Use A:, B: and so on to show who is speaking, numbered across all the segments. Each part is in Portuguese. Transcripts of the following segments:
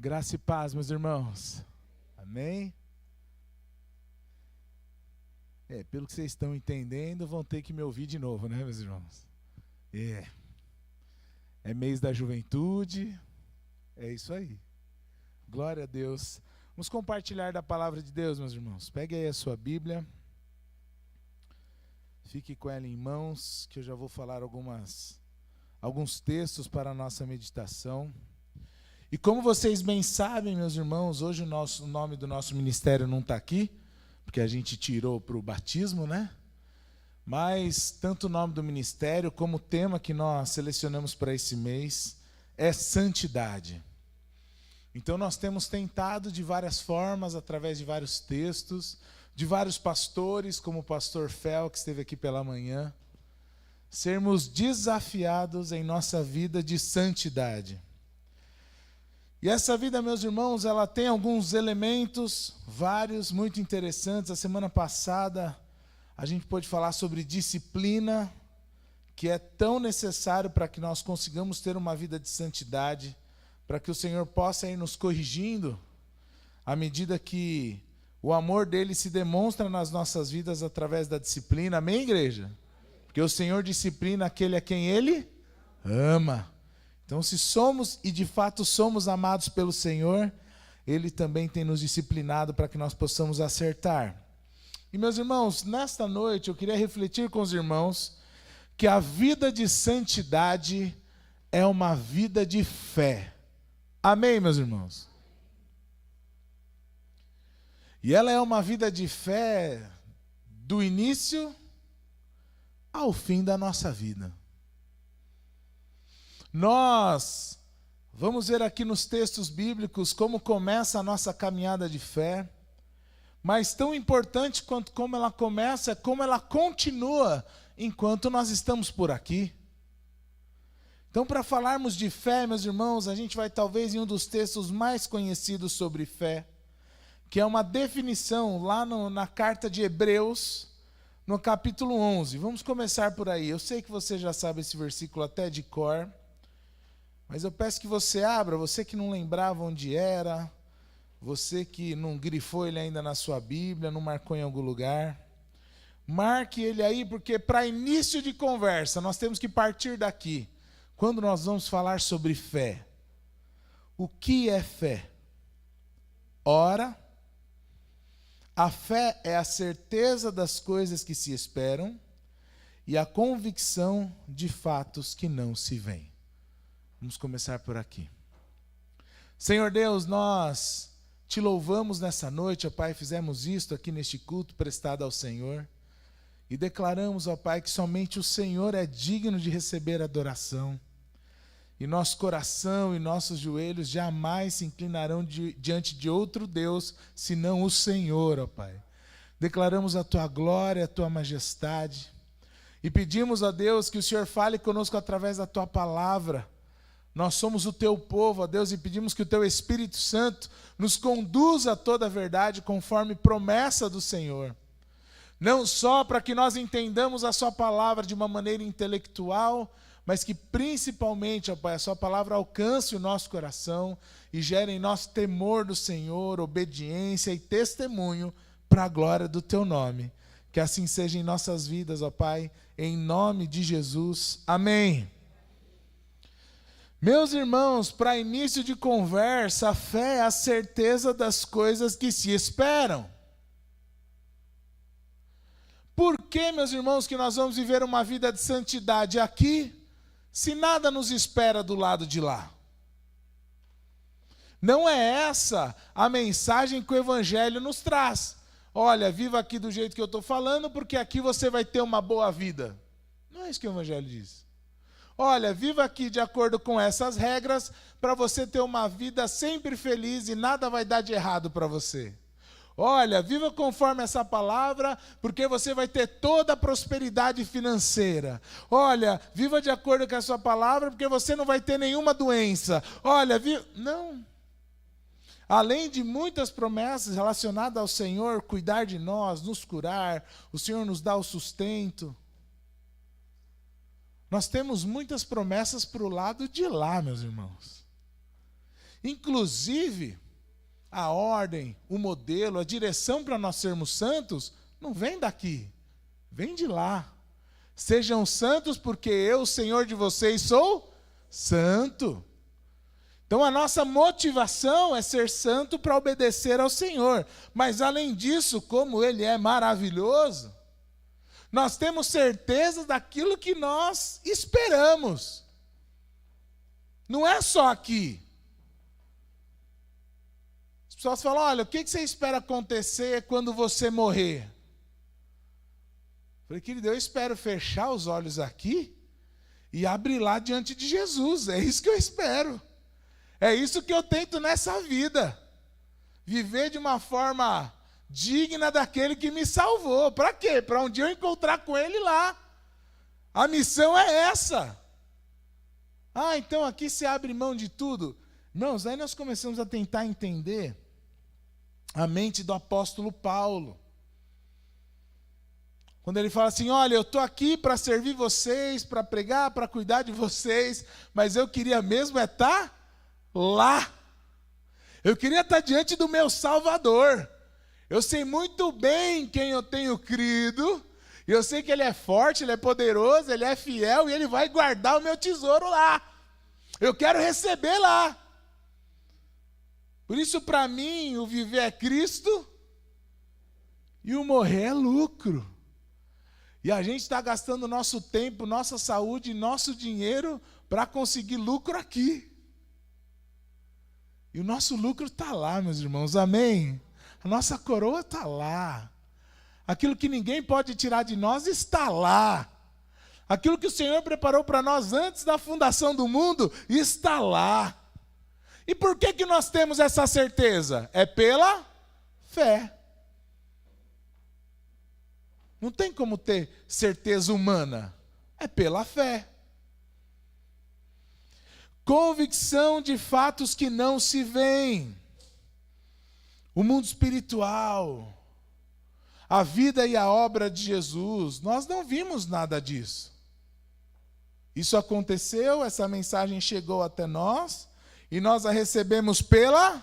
A: Graça e paz, meus irmãos. Amém? Pelo que vocês estão entendendo, vão ter que me ouvir de novo, né, meus irmãos? É mês da juventude, é isso aí. Glória a Deus. Vamos compartilhar da palavra de Deus, meus irmãos. Pegue aí a sua Bíblia. Fique com ela em mãos, que eu já vou falar alguns textos para a nossa meditação. E como vocês bem sabem, meus irmãos, hoje o nome do nosso ministério não está aqui, porque a gente tirou para o batismo, né? Mas tanto o nome do ministério como o tema que nós selecionamos para esse mês é santidade. Então nós temos tentado de várias formas, através de vários textos, de vários pastores, como o pastor Fel, que esteve aqui pela manhã, sermos desafiados em nossa vida de santidade. E essa vida, meus irmãos, ela tem alguns elementos, vários, muito interessantes. A semana passada a gente pôde falar sobre disciplina, que é tão necessário para que nós consigamos ter uma vida de santidade, para que o Senhor possa ir nos corrigindo à medida que o amor dele se demonstra nas nossas vidas através da disciplina. Amém, igreja? Porque o Senhor disciplina aquele a quem ele ama. Então, se somos e de fato somos amados pelo Senhor, Ele também tem nos disciplinado para que nós possamos acertar. E, meus irmãos, nesta noite eu queria refletir com os irmãos que a vida de santidade é uma vida de fé. Amém, meus irmãos? E ela é uma vida de fé do início ao fim da nossa vida. Nós vamos ver aqui nos textos bíblicos como começa a nossa caminhada de fé, mas tão importante quanto como ela começa é como ela continua enquanto nós estamos por aqui. Então, para falarmos de fé, meus irmãos, a gente vai talvez em um dos textos mais conhecidos sobre fé, que é uma definição lá na carta de Hebreus, no capítulo 11. Vamos começar por aí. Eu sei que você já sabe esse versículo até de cor, mas eu peço que você abra, você que não lembrava onde era, você que não grifou ele ainda na sua Bíblia, não marcou em algum lugar. Marque ele aí, porque para início de conversa, nós temos que partir daqui. Quando nós vamos falar sobre fé. O que é fé? Ora, a fé é a certeza das coisas que se esperam e a convicção de fatos que não se veem. Vamos começar por aqui. Senhor Deus, nós te louvamos nessa noite, ó Pai, fizemos isto aqui neste culto prestado ao Senhor e declaramos, ó Pai, que somente o Senhor é digno de receber adoração e nosso coração e nossos joelhos jamais se inclinarão diante de outro Deus, senão o Senhor, ó Pai. Declaramos a Tua glória, a Tua majestade e pedimos a Deus que o Senhor fale conosco através da Tua palavra. Nós somos o Teu povo, ó Deus, e pedimos que o Teu Espírito Santo nos conduza a toda a verdade conforme promessa do Senhor. Não só para que nós entendamos a Sua palavra de uma maneira intelectual, mas que principalmente, ó Pai, a Sua palavra alcance o nosso coração e gere em nós temor do Senhor, obediência e testemunho para a glória do Teu nome. Que assim seja em nossas vidas, ó Pai, em nome de Jesus. Amém. Meus irmãos, para início de conversa, a fé é a certeza das coisas que se esperam. Por que, meus irmãos, que nós vamos viver uma vida de santidade aqui, se nada nos espera do lado de lá? Não é essa a mensagem que o Evangelho nos traz. Olha, viva aqui do jeito que eu estou falando, porque aqui você vai ter uma boa vida. Não é isso que o Evangelho diz. Olha, viva aqui de acordo com essas regras para você ter uma vida sempre feliz e nada vai dar de errado para você. Olha, viva conforme essa palavra, porque você vai ter toda a prosperidade financeira. Olha, viva de acordo com a sua palavra, porque você não vai ter nenhuma doença. Olha, não. Além de muitas promessas relacionadas ao Senhor, cuidar de nós, nos curar, o Senhor nos dá o sustento. Nós temos muitas promessas para o lado de lá, meus irmãos. Inclusive, a ordem, o modelo, a direção para nós sermos santos, não vem daqui, vem de lá. Sejam santos porque eu, Senhor de vocês, sou santo. Então a nossa motivação é ser santo para obedecer ao Senhor. Mas além disso, como Ele é maravilhoso, nós temos certeza daquilo que nós esperamos. Não é só aqui. As pessoas falam, olha, o que você espera acontecer quando você morrer? Eu falei, querido, eu espero fechar os olhos aqui e abrir lá diante de Jesus. É isso que eu espero. É isso que eu tento nessa vida. Viver de uma forma digna daquele que me salvou. Para quê? Para um dia eu encontrar com Ele lá. A missão é essa. Ah, então aqui você abre mão de tudo. Irmãos, aí nós começamos a tentar entender a mente do apóstolo Paulo. Quando ele fala assim, olha, eu estou aqui para servir vocês, para pregar, para cuidar de vocês, mas eu queria mesmo estar lá. Eu queria estar diante do meu Salvador. Eu sei muito bem quem eu tenho crido, e eu sei que Ele é forte, Ele é poderoso, Ele é fiel, e Ele vai guardar o meu tesouro lá. Eu quero receber lá. Por isso, para mim, o viver é Cristo, e o morrer é lucro. E a gente está gastando nosso tempo, nossa saúde, nosso dinheiro para conseguir lucro aqui. E o nosso lucro está lá, meus irmãos, amém? A nossa coroa está lá. Aquilo que ninguém pode tirar de nós está lá. Aquilo que o Senhor preparou para nós antes da fundação do mundo está lá. E por que nós temos essa certeza? É pela fé. Não tem como ter certeza humana. É pela fé. Convicção de fatos que não se veem. O mundo espiritual, a vida e a obra de Jesus, nós não vimos nada disso. Isso aconteceu, essa mensagem chegou até nós, e nós a recebemos pela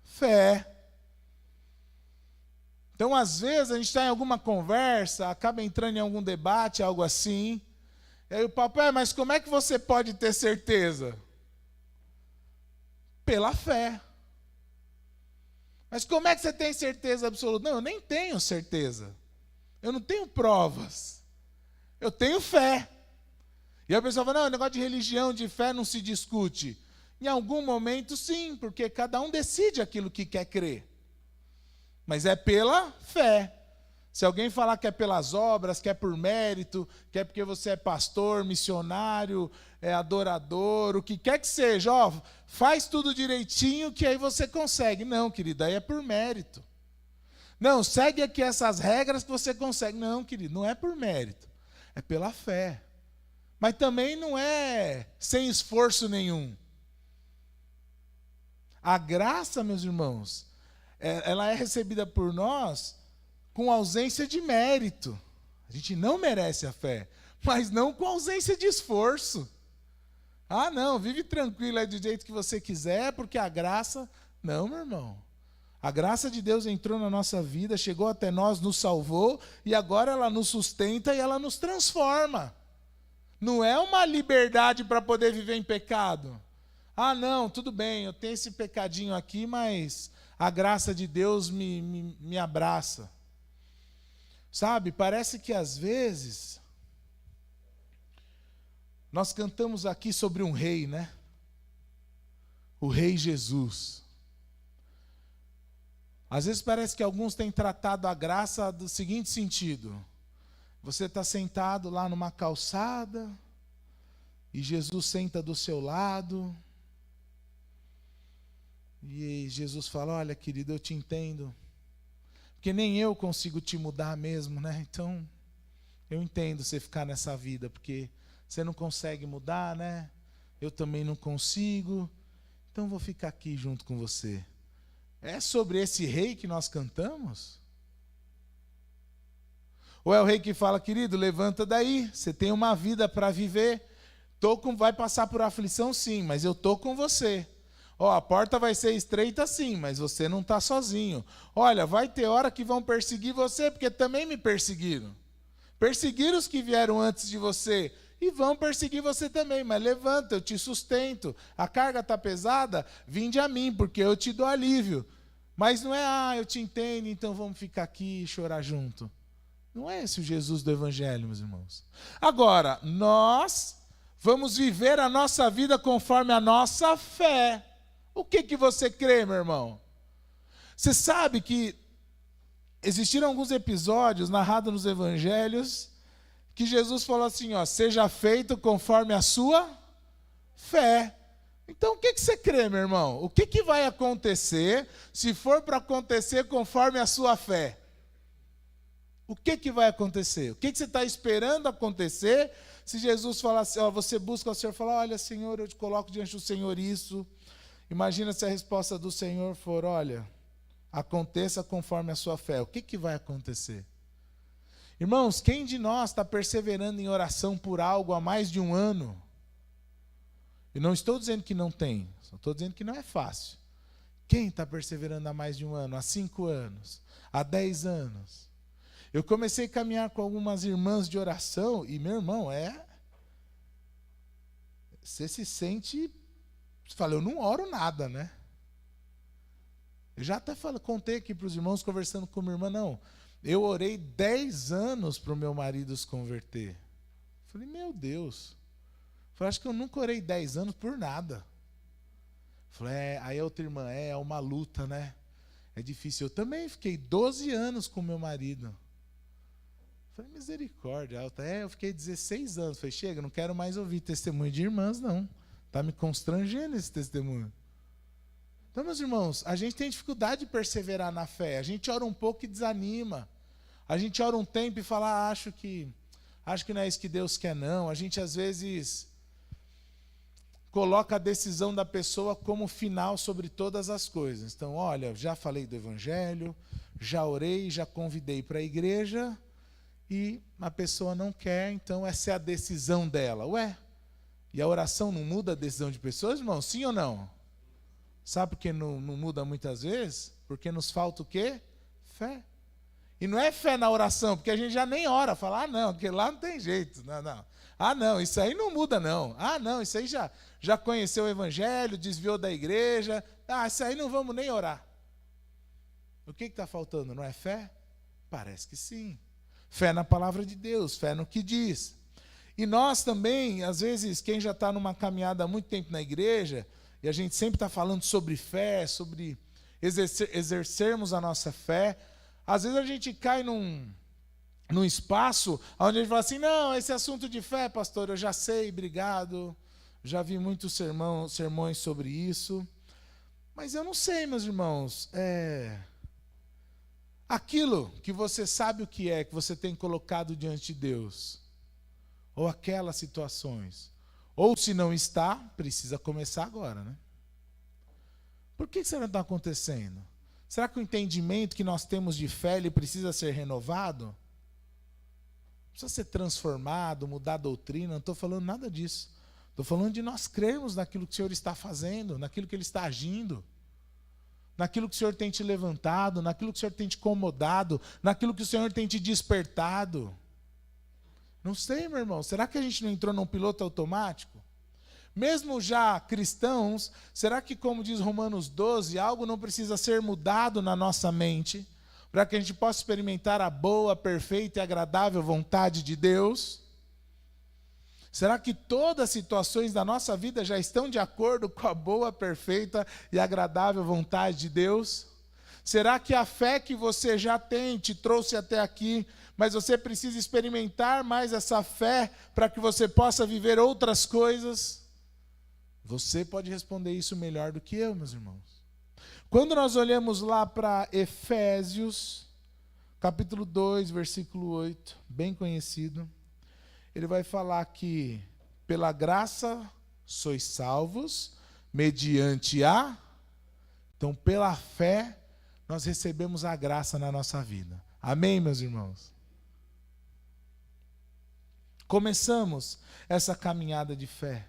A: fé. Então, às vezes, a gente está em alguma conversa, acaba entrando em algum debate, algo assim, e aí o papo é, mas como é que você pode ter certeza? Pela fé. Mas como é que você tem certeza absoluta? Não, eu nem tenho certeza. Eu não tenho provas. Eu tenho fé. E a pessoa fala, não, o negócio de religião, de fé não se discute. Em algum momento, sim, porque cada um decide aquilo que quer crer. Mas é pela fé. Se alguém falar que é pelas obras, que é por mérito, que é porque você é pastor, missionário, é adorador, o que quer que seja, ó, faz tudo direitinho que aí você consegue. Não, querido, aí é por mérito. Não, segue aqui essas regras que você consegue. Não, querido, não é por mérito, é pela fé. Mas também não é sem esforço nenhum. A graça, meus irmãos, ela é recebida por nós com ausência de mérito. A gente não merece a fé, mas não com ausência de esforço. Ah, não, vive tranquilo aí do jeito que você quiser, porque a graça... Não, meu irmão. A graça de Deus entrou na nossa vida, chegou até nós, nos salvou, e agora ela nos sustenta e ela nos transforma. Não é uma liberdade para poder viver em pecado. Ah, não, tudo bem, eu tenho esse pecadinho aqui, mas a graça de Deus me abraça. Sabe, parece que às vezes nós cantamos aqui sobre um rei, né? O rei Jesus. Às vezes parece que alguns têm tratado a graça do seguinte sentido: você está sentado lá numa calçada e Jesus senta do seu lado e Jesus fala, olha, querido, eu te entendo. Porque nem eu consigo te mudar mesmo, né? Então, eu entendo você ficar nessa vida, porque você não consegue mudar, né? Eu também não consigo. Então, vou ficar aqui junto com você. É sobre esse rei que nós cantamos? Ou é o rei que fala, querido, levanta daí, você tem uma vida para viver. Vai passar por aflição, sim, mas eu estou com você. Ó, a porta vai ser estreita sim, mas você não está sozinho. Olha, vai ter hora que vão perseguir você, porque também me perseguiram. Perseguiram os que vieram antes de você e vão perseguir você também, mas levanta, eu te sustento. A carga está pesada? Vinde a mim, porque eu te dou alívio. Mas não é, eu te entendo, então vamos ficar aqui e chorar junto. Não é esse o Jesus do Evangelho, meus irmãos. Agora, nós vamos viver a nossa vida conforme a nossa fé. O que você crê, meu irmão? Você sabe que existiram alguns episódios narrados nos evangelhos que Jesus falou assim, ó, seja feito conforme a sua fé. Então o que você crê, meu irmão? O que vai acontecer se for para acontecer conforme a sua fé? O que vai acontecer? O que você está esperando acontecer se Jesus falar assim, ó, você busca o Senhor e fala, olha, Senhor, eu te coloco diante do Senhor isso. Imagina se a resposta do Senhor for, olha, aconteça conforme a sua fé. O que vai acontecer? Irmãos, quem de nós está perseverando em oração por algo há mais de um ano? Eu não estou dizendo que não tem, só estou dizendo que não é fácil. Quem está perseverando há mais de um ano, há 5 anos, há 10 anos? Eu comecei a caminhar com algumas irmãs de oração e, meu irmão, você se sente... Você fala, eu não oro nada, né? Eu já até contei aqui para os irmãos, conversando com minha irmã, não. Eu orei 10 anos para o meu marido se converter. Falei, meu Deus. Falei, acho que eu nunca orei 10 anos por nada. Falei, aí a outra irmã, é uma luta, né? É difícil. Eu também fiquei 12 anos com meu marido. Falei, misericórdia. Eu fiquei 16 anos. Falei, chega, não quero mais ouvir testemunho de irmãs, não. Está me constrangendo esse testemunho. Então, meus irmãos, a gente tem dificuldade de perseverar na fé. A gente ora um pouco e desanima. A gente ora um tempo e fala, acho que não é isso que Deus quer, não. A gente, às vezes, coloca a decisão da pessoa como final sobre todas as coisas. Então, olha, já falei do Evangelho, já orei, já convidei para a igreja e a pessoa não quer, então essa é a decisão dela. Ué? E a oração não muda a decisão de pessoas, irmão? Sim ou não? Sabe por que não muda muitas vezes? Porque nos falta o quê? Fé. E não é fé na oração, porque a gente já nem ora. Fala, não, porque lá não tem jeito. Não. Ah, não, isso aí não muda, não. Ah, não, isso aí já conheceu o Evangelho, desviou da igreja. Ah, isso aí não vamos nem orar. O que está faltando? Não é fé? Parece que sim. Fé na palavra de Deus, fé no que diz. E nós também, às vezes, quem já está numa caminhada há muito tempo na igreja, e a gente sempre está falando sobre fé, sobre exercermos a nossa fé, às vezes a gente cai num espaço onde a gente fala assim, não, esse assunto de fé, pastor, eu já sei, obrigado, já vi muitos sermões sobre isso, mas eu não sei, meus irmãos, aquilo que você sabe o que você tem colocado diante de Deus, ou aquelas situações, ou se não está, precisa começar agora, né? Por que isso não está acontecendo? Será que o entendimento que nós temos de fé, ele precisa ser renovado? Precisa ser transformado, mudar a doutrina, não estou falando nada disso. Estou falando de nós crermos naquilo que o Senhor está fazendo, naquilo que Ele está agindo, naquilo que o Senhor tem te levantado, naquilo que o Senhor tem te incomodado, naquilo que o Senhor tem te despertado. Não sei, meu irmão, será que a gente não entrou num piloto automático? Mesmo já cristãos, será que, como diz Romanos 12, algo não precisa ser mudado na nossa mente para que a gente possa experimentar a boa, perfeita e agradável vontade de Deus? Será que todas as situações da nossa vida já estão de acordo com a boa, perfeita e agradável vontade de Deus? Será que a fé que você já tem te trouxe até aqui, mas você precisa experimentar mais essa fé para que você possa viver outras coisas? Você pode responder isso melhor do que eu, meus irmãos. Quando nós olhamos lá para Efésios, capítulo 2, versículo 8, bem conhecido, ele vai falar que pela graça sois salvos, mediante a... Então, pela fé, nós recebemos a graça na nossa vida. Amém, meus irmãos? Começamos essa caminhada de fé.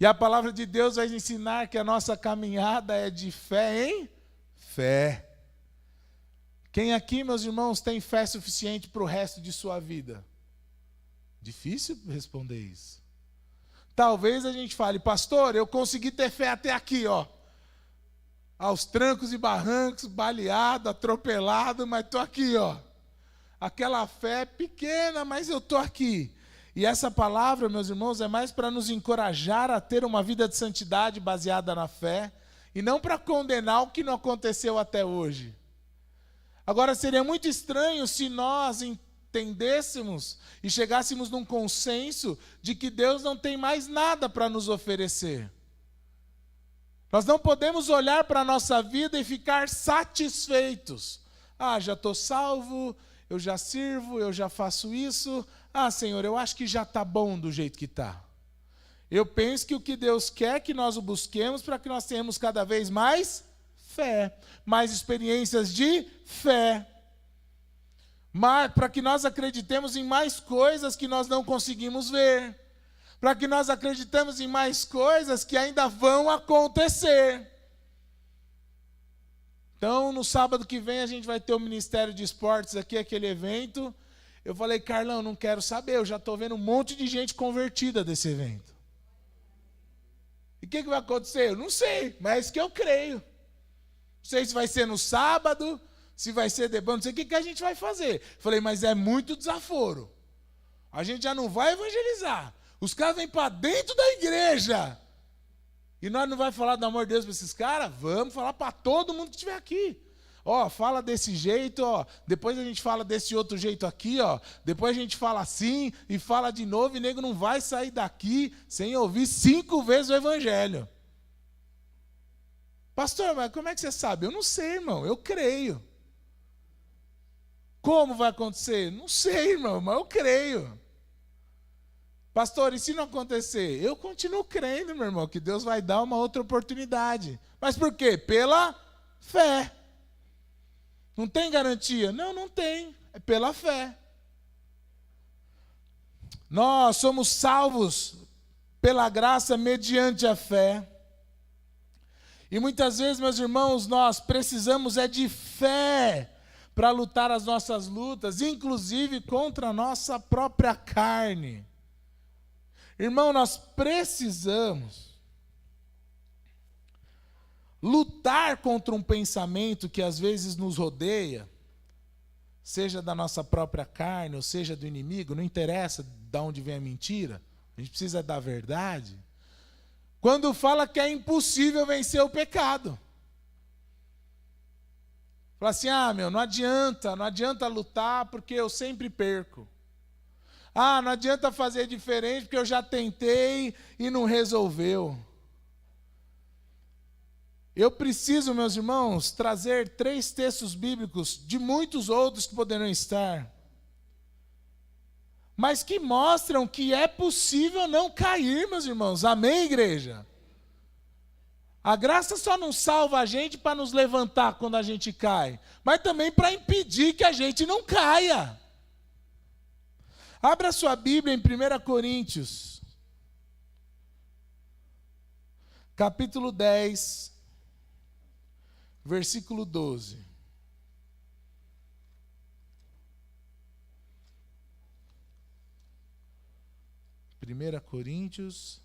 A: E a palavra de Deus vai ensinar que a nossa caminhada é de fé em fé. Quem aqui, meus irmãos, tem fé suficiente para o resto de sua vida? Difícil responder isso. Talvez a gente fale, pastor, eu consegui ter fé até aqui, ó. Aos trancos e barrancos, baleado, atropelado, mas estou aqui, ó. Aquela fé pequena, mas eu estou aqui. E essa palavra, meus irmãos, é mais para nos encorajar a ter uma vida de santidade baseada na fé, e não para condenar o que não aconteceu até hoje. Agora, seria muito estranho se nós entendêssemos e chegássemos num consenso de que Deus não tem mais nada para nos oferecer. Nós não podemos olhar para a nossa vida e ficar satisfeitos. Ah, já estou salvo, eu já sirvo, eu já faço isso. Ah, Senhor, eu acho que já está bom do jeito que está. Eu penso que o que Deus quer é que nós o busquemos para que nós tenhamos cada vez mais fé, mais experiências de fé, para que nós acreditemos em mais coisas que nós não conseguimos ver, para que nós acreditemos em mais coisas que ainda vão acontecer. Então, no sábado que vem, a gente vai ter o Ministério de Esportes aqui, aquele evento. Eu falei, Carlão, não quero saber, eu já estou vendo um monte de gente convertida desse evento. E o que vai acontecer? Eu não sei, mas é isso que eu creio. Não sei se vai ser no sábado, se vai ser depois, não sei o que a gente vai fazer. Falei, mas é muito desaforo. A gente já não vai evangelizar. Os caras vêm para dentro da igreja. E nós não vamos falar do amor de Deus para esses caras? Vamos falar para todo mundo que estiver aqui. Ó, fala desse jeito, ó. Depois a gente fala desse outro jeito aqui, ó. Depois a gente fala assim e fala de novo. E o nego não vai sair daqui sem ouvir 5 vezes o evangelho. Pastor, mas como é que você sabe? Eu não sei, irmão, eu creio. Como vai acontecer? Não sei, irmão, mas eu creio. Pastor, e se não acontecer? Eu continuo crendo, meu irmão, que Deus vai dar uma outra oportunidade. Mas por quê? Pela fé. Não tem garantia? Não, não tem. É pela fé. Nós somos salvos pela graça mediante a fé. E muitas vezes, meus irmãos, nós precisamos de fé para lutar as nossas lutas, inclusive contra a nossa própria carne. Irmão, nós precisamos lutar contra um pensamento que às vezes nos rodeia, seja da nossa própria carne, ou seja do inimigo, não interessa de onde vem a mentira, a gente precisa da verdade. Quando fala que é impossível vencer o pecado. Fala assim, não adianta lutar porque eu sempre perco. Não adianta fazer diferente porque eu já tentei e não resolveu. Eu preciso, meus irmãos, trazer 3 textos bíblicos, de muitos outros que poderão estar, mas que mostram que é possível não cair, meus irmãos. Amém, igreja? A graça só não salva a gente para nos levantar quando a gente cai, mas também para impedir que a gente não caia. Abra sua Bíblia em 1 Coríntios, capítulo 10, versículo 12. 1 Coríntios,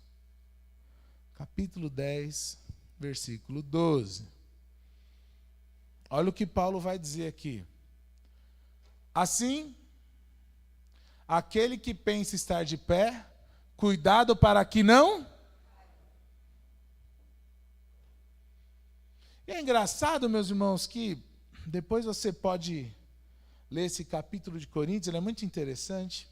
A: capítulo 10, versículo 12. Olha o que Paulo vai dizer aqui. Assim, aquele que pensa estar de pé, cuidado para que não... E é engraçado, meus irmãos, que depois você pode ler esse capítulo de Coríntios, ele é muito interessante.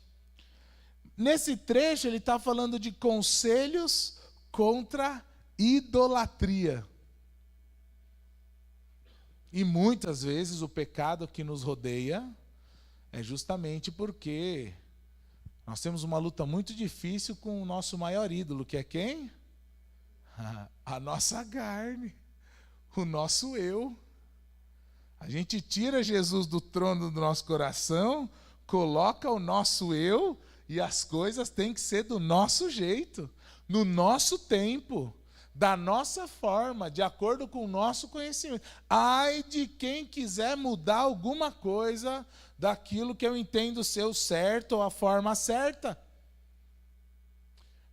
A: Nesse trecho ele está falando de conselhos contra idolatria. E muitas vezes o pecado que nos rodeia é justamente porque nós temos uma luta muito difícil com o nosso maior ídolo, que é quem? A nossa carne, o nosso eu. A gente tira Jesus do trono do nosso coração, coloca o nosso eu, e as coisas têm que ser do nosso jeito. no nosso tempo, da nossa forma, de acordo com o nosso conhecimento. Ai de quem quiser mudar alguma coisa daquilo que eu entendo ser o certo ou a forma certa.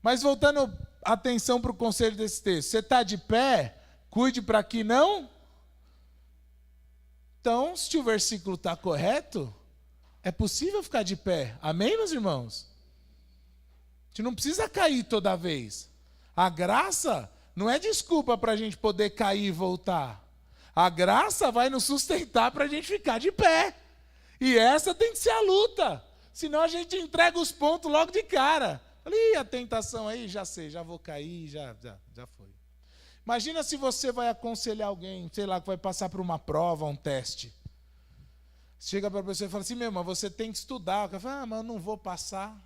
A: Mas voltando a atenção para o conselho desse texto. Você está de pé? Cuide para que não. Então, se o versículo está correto, é possível ficar de pé. Amém, meus irmãos? A gente não precisa cair toda vez. A graça não é desculpa para a gente poder cair e voltar. A graça vai nos sustentar para a gente ficar de pé. E essa tem que ser a luta. Senão a gente entrega os pontos logo de cara. Ih, a tentação aí, já sei, já vou cair, já foi. Imagina se você vai aconselhar alguém, sei lá, que vai passar por uma prova, um teste. Chega para a pessoa e fala assim, meu, mas você tem que estudar. O cara fala, mas eu não vou passar.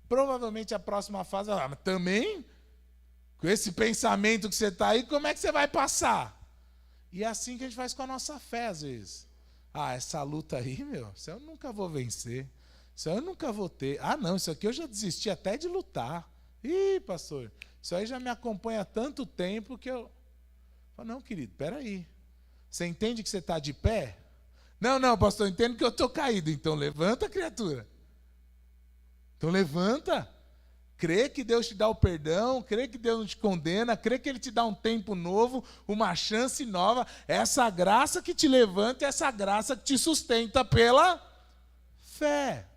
A: Provavelmente a próxima fase, mas também, com esse pensamento que você está aí, como é que você vai passar? E é assim que a gente faz com a nossa fé, às vezes. Essa luta aí, meu, isso eu nunca vou vencer. Isso eu nunca vou ter. Não, isso aqui eu já desisti até de lutar. Ih, pastor, isso aí já me acompanha há tanto tempo que eu... Não, querido, peraí. Você entende que você está de pé? Não, pastor, eu entendo que eu estou caído. Então levanta, criatura. Então levanta, crê que Deus te dá o perdão, crê que Deus não te condena, crê que Ele te dá um tempo novo, uma chance nova. Essa graça que te levanta, essa graça que te sustenta pela fé.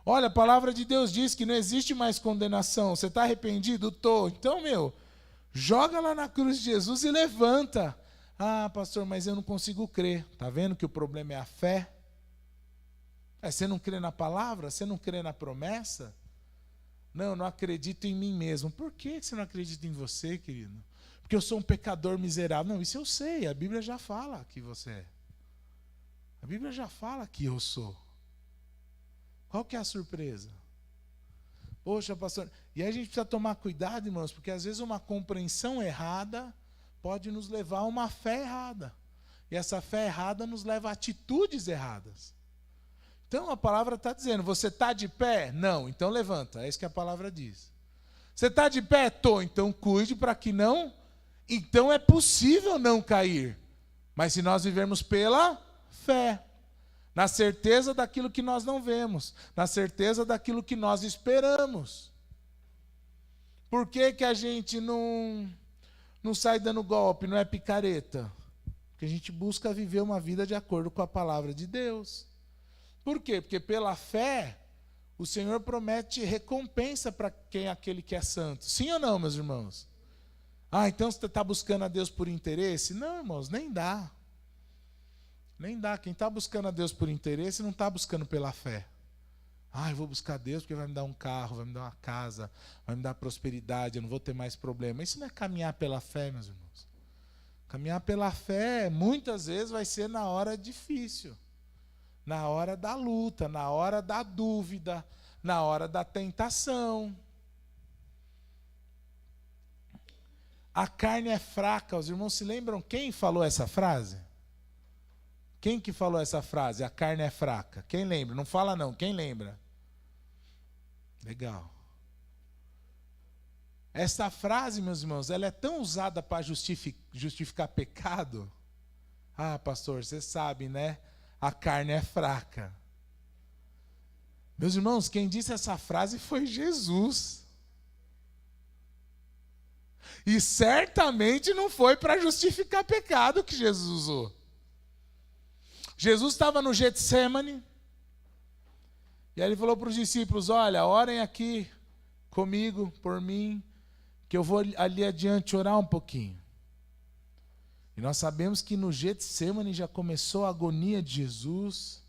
A: Olha, a palavra de Deus diz que não existe mais condenação. Você está arrependido? Estou. Então, joga lá na cruz de Jesus e levanta. Pastor, mas eu não consigo crer. Está vendo que o problema é a fé? Você não crê na palavra? Você não crê na promessa? Não, eu não acredito em mim mesmo. Por que você não acredita em você, querido? Porque eu sou um pecador miserável. Não, isso eu sei. A Bíblia já fala que você é. A Bíblia já fala que eu sou. Qual que é a surpresa? Poxa, pastor. E aí a gente precisa tomar cuidado, irmãos, porque às vezes uma compreensão errada pode nos levar a uma fé errada. E essa fé errada nos leva a atitudes erradas. Então a palavra está dizendo, você está de pé? Não, então levanta. É isso que a palavra diz. Você está de pé? Estou, então cuide para que não... Então é possível não cair. Mas se nós vivermos pela fé, na certeza daquilo que nós não vemos, na certeza daquilo que nós esperamos. Por que a gente não sai dando golpe, não é picareta? Porque a gente busca viver uma vida de acordo com a palavra de Deus. Por quê? Porque pela fé, o Senhor promete recompensa para quem é aquele que é santo. Sim ou não, meus irmãos? Então você está buscando a Deus por interesse? Não, irmãos, nem dá. Nem dá. Quem está buscando a Deus por interesse não está buscando pela fé. Eu vou buscar Deus porque vai me dar um carro, vai me dar uma casa, vai me dar prosperidade, eu não vou ter mais problema. Isso não é caminhar pela fé, meus irmãos. Caminhar pela fé, muitas vezes, vai ser na hora difícil. Na hora da luta, na hora da dúvida, na hora da tentação. A carne é fraca. Os irmãos se lembram quem falou essa frase? Quem que falou essa frase? A carne é fraca. Quem lembra? Não fala não, quem lembra? Legal. Essa frase, meus irmãos, ela é tão usada para justificar pecado. Pastor, você sabe, né? A carne é fraca. Meus irmãos, quem disse essa frase foi Jesus. E certamente não foi para justificar pecado que Jesus usou. Jesus estava no Getsemane, e aí ele falou para os discípulos, olha, orem aqui comigo, por mim, que eu vou ali adiante orar um pouquinho. E nós sabemos que no Getsemane já começou a agonia de Jesus.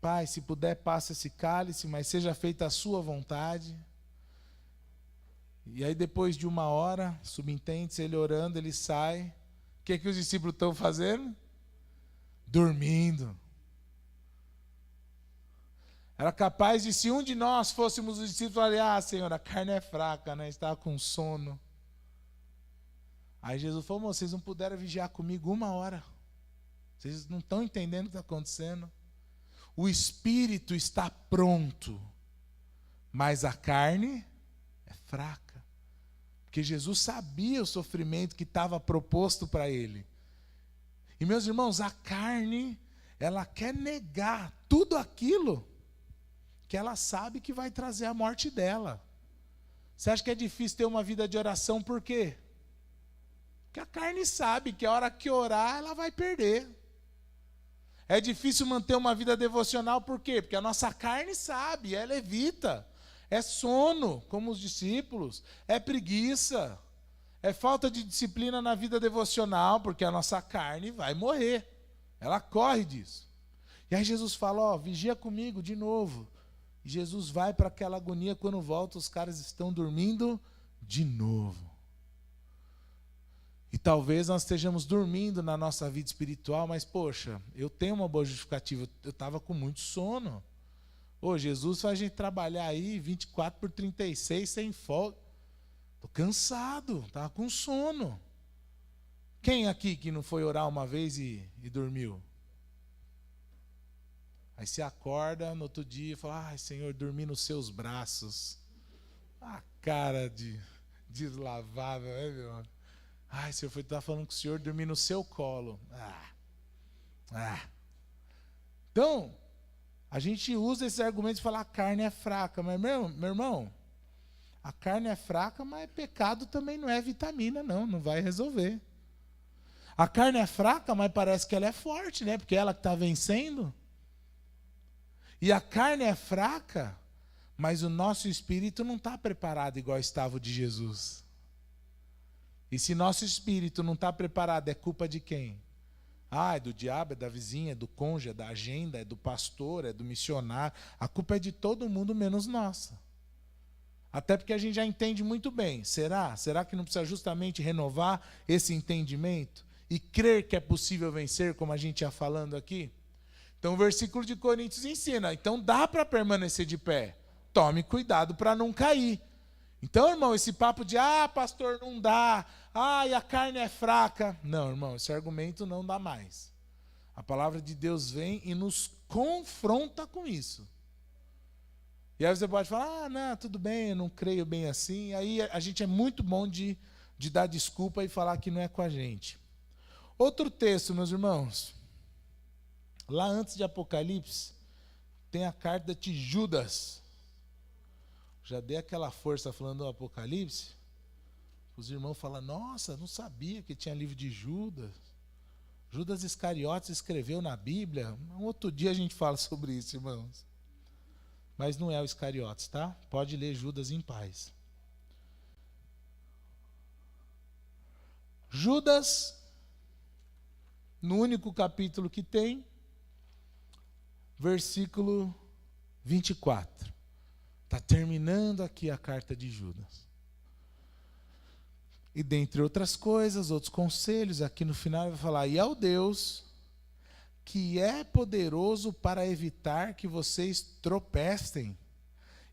A: Pai, se puder, passa esse cálice, mas seja feita a sua vontade. E aí depois de 1 hora, subentende-se ele orando, ele sai. O que os discípulos estão fazendo? Dormindo. Era capaz de, se um de nós fôssemos os discípulos, falar, Senhor, a carne é fraca, né? Estava com sono. Aí Jesus falou, vocês não puderam vigiar comigo 1 hora. Vocês não estão entendendo o que está acontecendo. o espírito está pronto, mas a carne é fraca. Porque Jesus sabia o sofrimento que estava proposto para ele. E meus irmãos, a carne, ela quer negar tudo aquilo que ela sabe que vai trazer a morte dela. Você acha que é difícil ter uma vida de oração, por quê? Porque a carne sabe que a hora que orar, ela vai perder. É difícil manter uma vida devocional, por quê? Porque a nossa carne sabe, ela evita. É sono, como os discípulos, é preguiça, é falta de disciplina na vida devocional, porque a nossa carne vai morrer. Ela corre disso. E aí Jesus fala, vigia comigo de novo. E Jesus vai para aquela agonia, quando volta os caras estão dormindo de novo. E talvez nós estejamos dormindo na nossa vida espiritual, mas poxa, eu tenho uma boa justificativa, eu estava com muito sono. Jesus faz a gente trabalhar aí 24/36 sem folga. Estou cansado, estava com sono. Quem aqui que não foi orar uma vez e dormiu? Aí você acorda no outro dia e fala, ai Senhor, dormi nos seus braços. A cara de deslavável, né, meu irmão? Ai, Senhor, estava falando com o Senhor, dormi no seu colo. Então, a gente usa esses argumentos e fala, a carne é fraca. Mas, meu irmão, a carne é fraca, mas pecado também não é vitamina, não vai resolver. A carne é fraca, mas parece que ela é forte, né? Porque ela que está vencendo. E a carne é fraca, mas o nosso espírito não está preparado igual estava o de Jesus. E se nosso espírito não está preparado, é culpa de quem? É do diabo, é da vizinha, é do cônjuge, é da agenda, é do pastor, é do missionário. A culpa é de todo mundo, menos nossa. Até porque a gente já entende muito bem. Será? Será que não precisa justamente renovar esse entendimento? E crer que é possível vencer, como a gente ia falando aqui? Então o versículo de Coríntios ensina. Então dá para permanecer de pé. Tome cuidado para não cair. Então, irmão, esse papo de, pastor, não dá, e a carne é fraca. Não, irmão, esse argumento não dá mais. A palavra de Deus vem e nos confronta com isso. E aí você pode falar, não, tudo bem, eu não creio bem assim. Aí a gente é muito bom de dar desculpa e falar que não é com a gente. Outro texto, meus irmãos. Lá antes de Apocalipse, tem a carta de Judas. Já dei aquela força falando do Apocalipse. Os irmãos falam, nossa, não sabia que tinha livro de Judas. Judas Iscariotes escreveu na Bíblia. Um outro dia a gente fala sobre isso, irmãos. Mas não é o Iscariotes, tá? Pode ler Judas em paz. Judas, no único capítulo que tem, versículo 24. Está terminando aqui a carta de Judas. E dentre outras coisas, outros conselhos, aqui no final ele vai falar, e ao Deus que é poderoso para evitar que vocês tropecem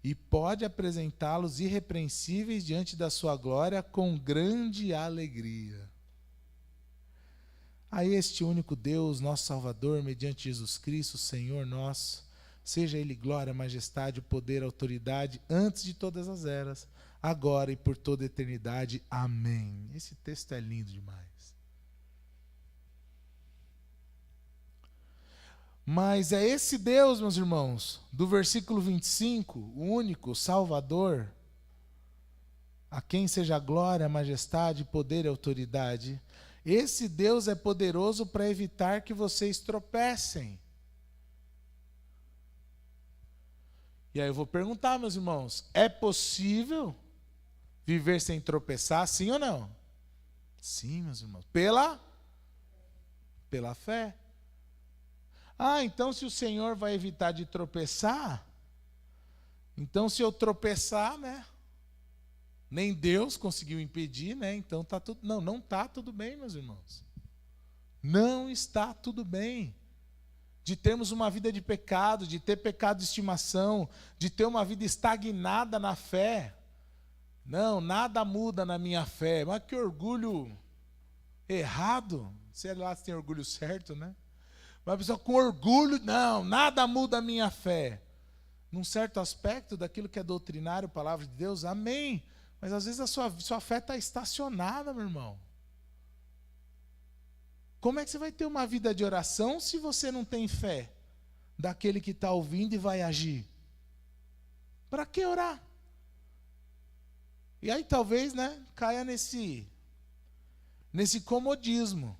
A: e pode apresentá-los irrepreensíveis diante da sua glória com grande alegria. A este único Deus, nosso Salvador, mediante Jesus Cristo, Senhor nosso, seja Ele glória, majestade, poder, autoridade, antes de todas as eras, agora e por toda a eternidade. Amém. Esse texto é lindo demais. Mas é esse Deus, meus irmãos, do versículo 25, o único Salvador, a quem seja glória, majestade, poder e autoridade. Esse Deus é poderoso para evitar que vocês tropecem. E aí eu vou perguntar, meus irmãos, é possível viver sem tropeçar, sim ou não? Sim, meus irmãos. Pela fé. Então se o Senhor vai evitar de tropeçar, então se eu tropeçar, né? Nem Deus conseguiu impedir, né? Então tá tudo. Não está tudo bem, meus irmãos. Não está tudo bem. De termos uma vida de pecado, de ter pecado de estimação, de ter uma vida estagnada na fé. Não, nada muda na minha fé. Mas que orgulho errado. Sei lá se tem orgulho certo, né? Uma pessoa com orgulho, não, nada muda a minha fé. Num certo aspecto daquilo que é doutrinário, palavra de Deus, amém. Mas às vezes a sua fé está estacionada, meu irmão. Como é que você vai ter uma vida de oração se você não tem fé daquele que está ouvindo e vai agir? Para que orar? E aí talvez, né, caia nesse comodismo.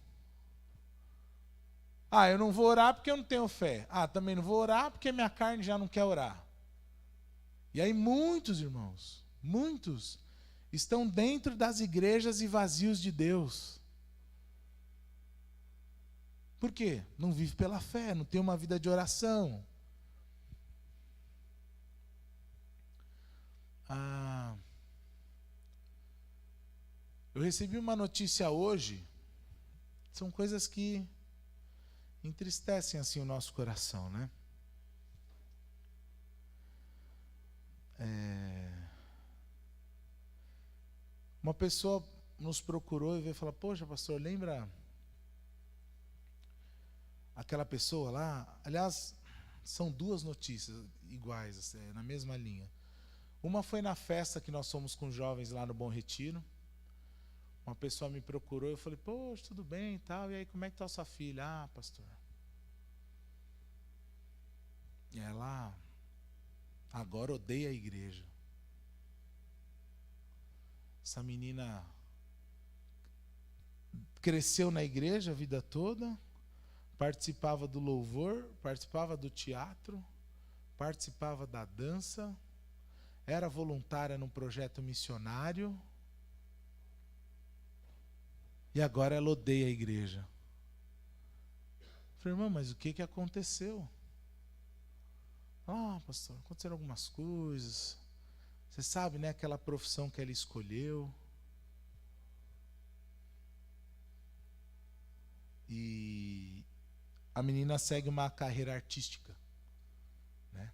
A: Ah, eu não vou orar porque eu não tenho fé. Ah, também não vou orar porque minha carne já não quer orar. E aí muitos, irmãos, muitos estão dentro das igrejas e vazios de Deus. Por quê? Não vive pela fé, não tem uma vida de oração. Eu recebi uma notícia hoje, são coisas que entristecem assim o nosso coração, né? Uma pessoa nos procurou e veio falar, poxa, pastor, lembra aquela pessoa lá? Aliás, são duas notícias iguais, assim, na mesma linha. Uma foi na festa que nós fomos com jovens lá no Bom Retiro. Uma pessoa me procurou e eu falei, poxa, tudo bem e tal. E aí, como é que está a sua filha? Ah, pastor. E ela agora odeia a igreja. Essa menina cresceu na igreja a vida toda, participava do louvor, participava do teatro, participava da dança, era voluntária num projeto missionário, e agora ela odeia a igreja. Eu falei, irmã, mas o que aconteceu? Ah, pastor, aconteceram algumas coisas. Você sabe, né, aquela profissão que ela escolheu. E a menina segue uma carreira artística, né?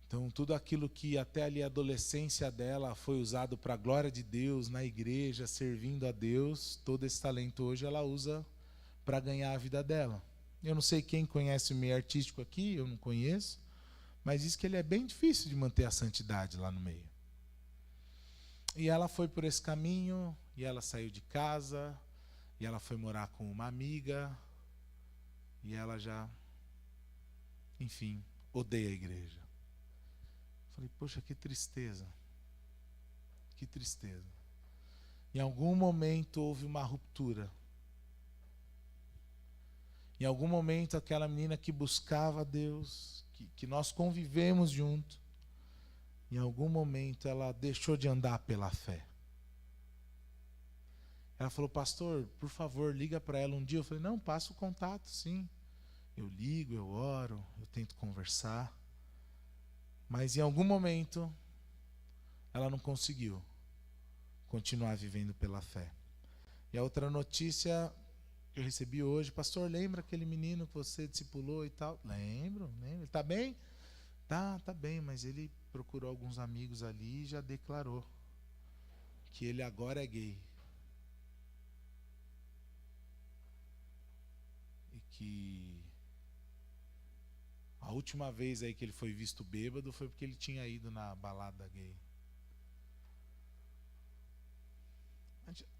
A: Então, tudo aquilo que até ali a adolescência dela foi usado para a glória de Deus, na igreja, servindo a Deus, todo esse talento hoje ela usa para ganhar a vida dela. Eu não sei quem conhece o meio artístico aqui, eu não conheço, mas diz que ele é bem difícil de manter a santidade lá no meio. E ela foi por esse caminho, e ela saiu de casa, e ela foi morar com uma amiga, e ela já, enfim, odeia a igreja. Falei, poxa, que tristeza. Que tristeza. Em algum momento houve uma ruptura. Em algum momento aquela menina que buscava a Deus, que nós convivemos junto, em algum momento ela deixou de andar pela fé. Ela falou, pastor, por favor, liga para ela um dia. Eu falei, não, passa o contato, sim. Eu ligo, eu oro, eu tento conversar. Mas em algum momento ela não conseguiu continuar vivendo pela fé. E a outra notícia que eu recebi hoje, pastor, lembra aquele menino que você discipulou e tal? Lembro. Ele está bem? Tá bem, mas ele procurou alguns amigos ali e já declarou que ele agora é gay. E que a última vez aí que ele foi visto bêbado foi porque ele tinha ido na balada gay.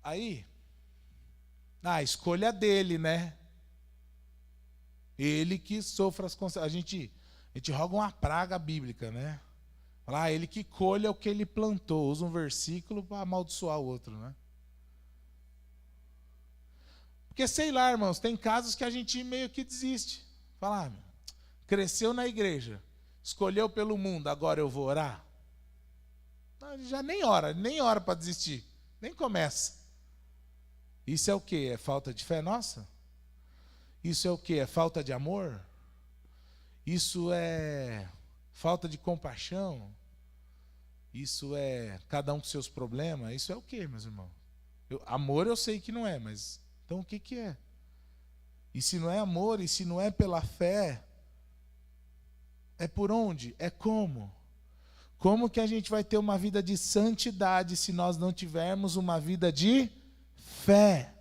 A: Aí, a escolha dele, né? Ele que sofra as consequências. A gente roga uma praga bíblica, né? Fala, ele que colha o que ele plantou. Usa um versículo para amaldiçoar o outro, né? Porque, sei lá, irmãos, tem casos que a gente meio que desiste. Fala, cresceu na igreja, escolheu pelo mundo, agora eu vou orar? Não, já nem ora para desistir, nem começa. Isso é o quê? É falta de fé nossa? Isso é o quê? É falta de amor? Isso é falta de compaixão? Isso é cada um com seus problemas? Isso é o quê, meus irmãos? Amor eu sei que não é, mas então o que é? E se não é amor, e se não é pela fé, é por onde? É como? Como que a gente vai ter uma vida de santidade se nós não tivermos uma vida de fé?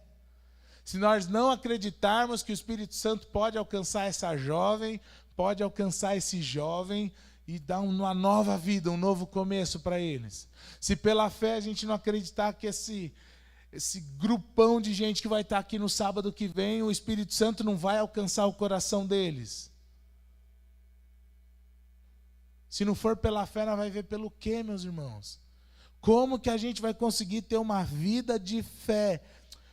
A: se nós não acreditarmos que o Espírito Santo pode alcançar essa jovem, pode alcançar esse jovem e dar uma nova vida, um novo começo para eles. Se pela fé a gente não acreditar que esse grupão de gente que vai estar aqui no sábado que vem, o Espírito Santo não vai alcançar o coração deles. Se não for pela fé, nós vai ver pelo quê, meus irmãos? Como que a gente vai conseguir ter uma vida de fé?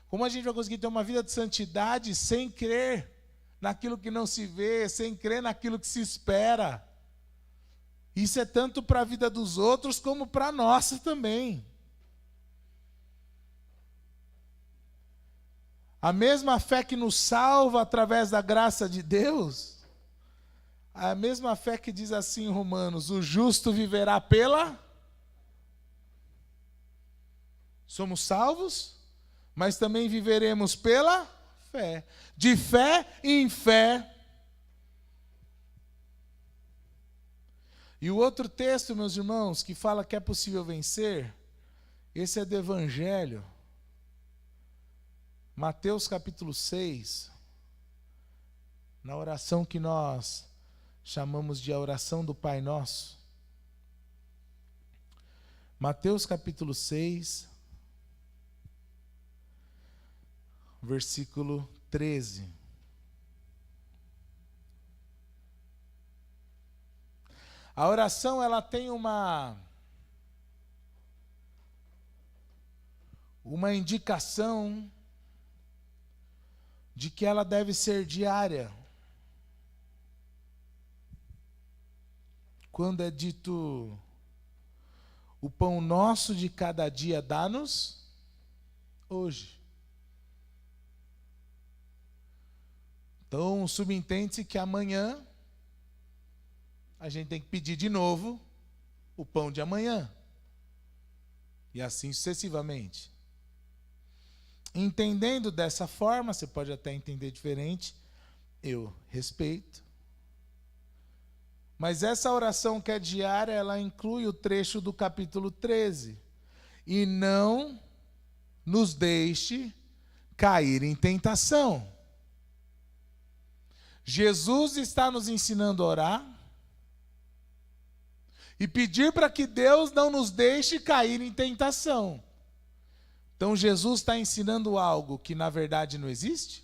A: Como a gente vai conseguir ter uma vida de santidade sem crer naquilo que não se vê, sem crer naquilo que se espera? Isso é tanto para a vida dos outros como para a nossa também. A mesma fé que nos salva através da graça de Deus, a mesma fé que diz assim em Romanos, o justo viverá pela... Somos salvos, mas também viveremos pela fé. De fé em fé. E o outro texto, meus irmãos, que fala que é possível vencer, esse é do Evangelho. Mateus capítulo 6, na oração que nós chamamos de a oração do Pai Nosso. Mateus capítulo 6, versículo 13. A oração, ela tem uma indicação de que ela deve ser diária. Quando é dito, o pão nosso de cada dia dá-nos hoje. Então, subentende-se que amanhã a gente tem que pedir de novo o pão de amanhã. E assim sucessivamente. Entendendo dessa forma, você pode até entender diferente, eu respeito. Mas essa oração que é diária, ela inclui o trecho do capítulo 13. E não nos deixe cair em tentação. Jesus está nos ensinando a orar e pedir para que Deus não nos deixe cair em tentação. Então Jesus está ensinando algo que na verdade não existe?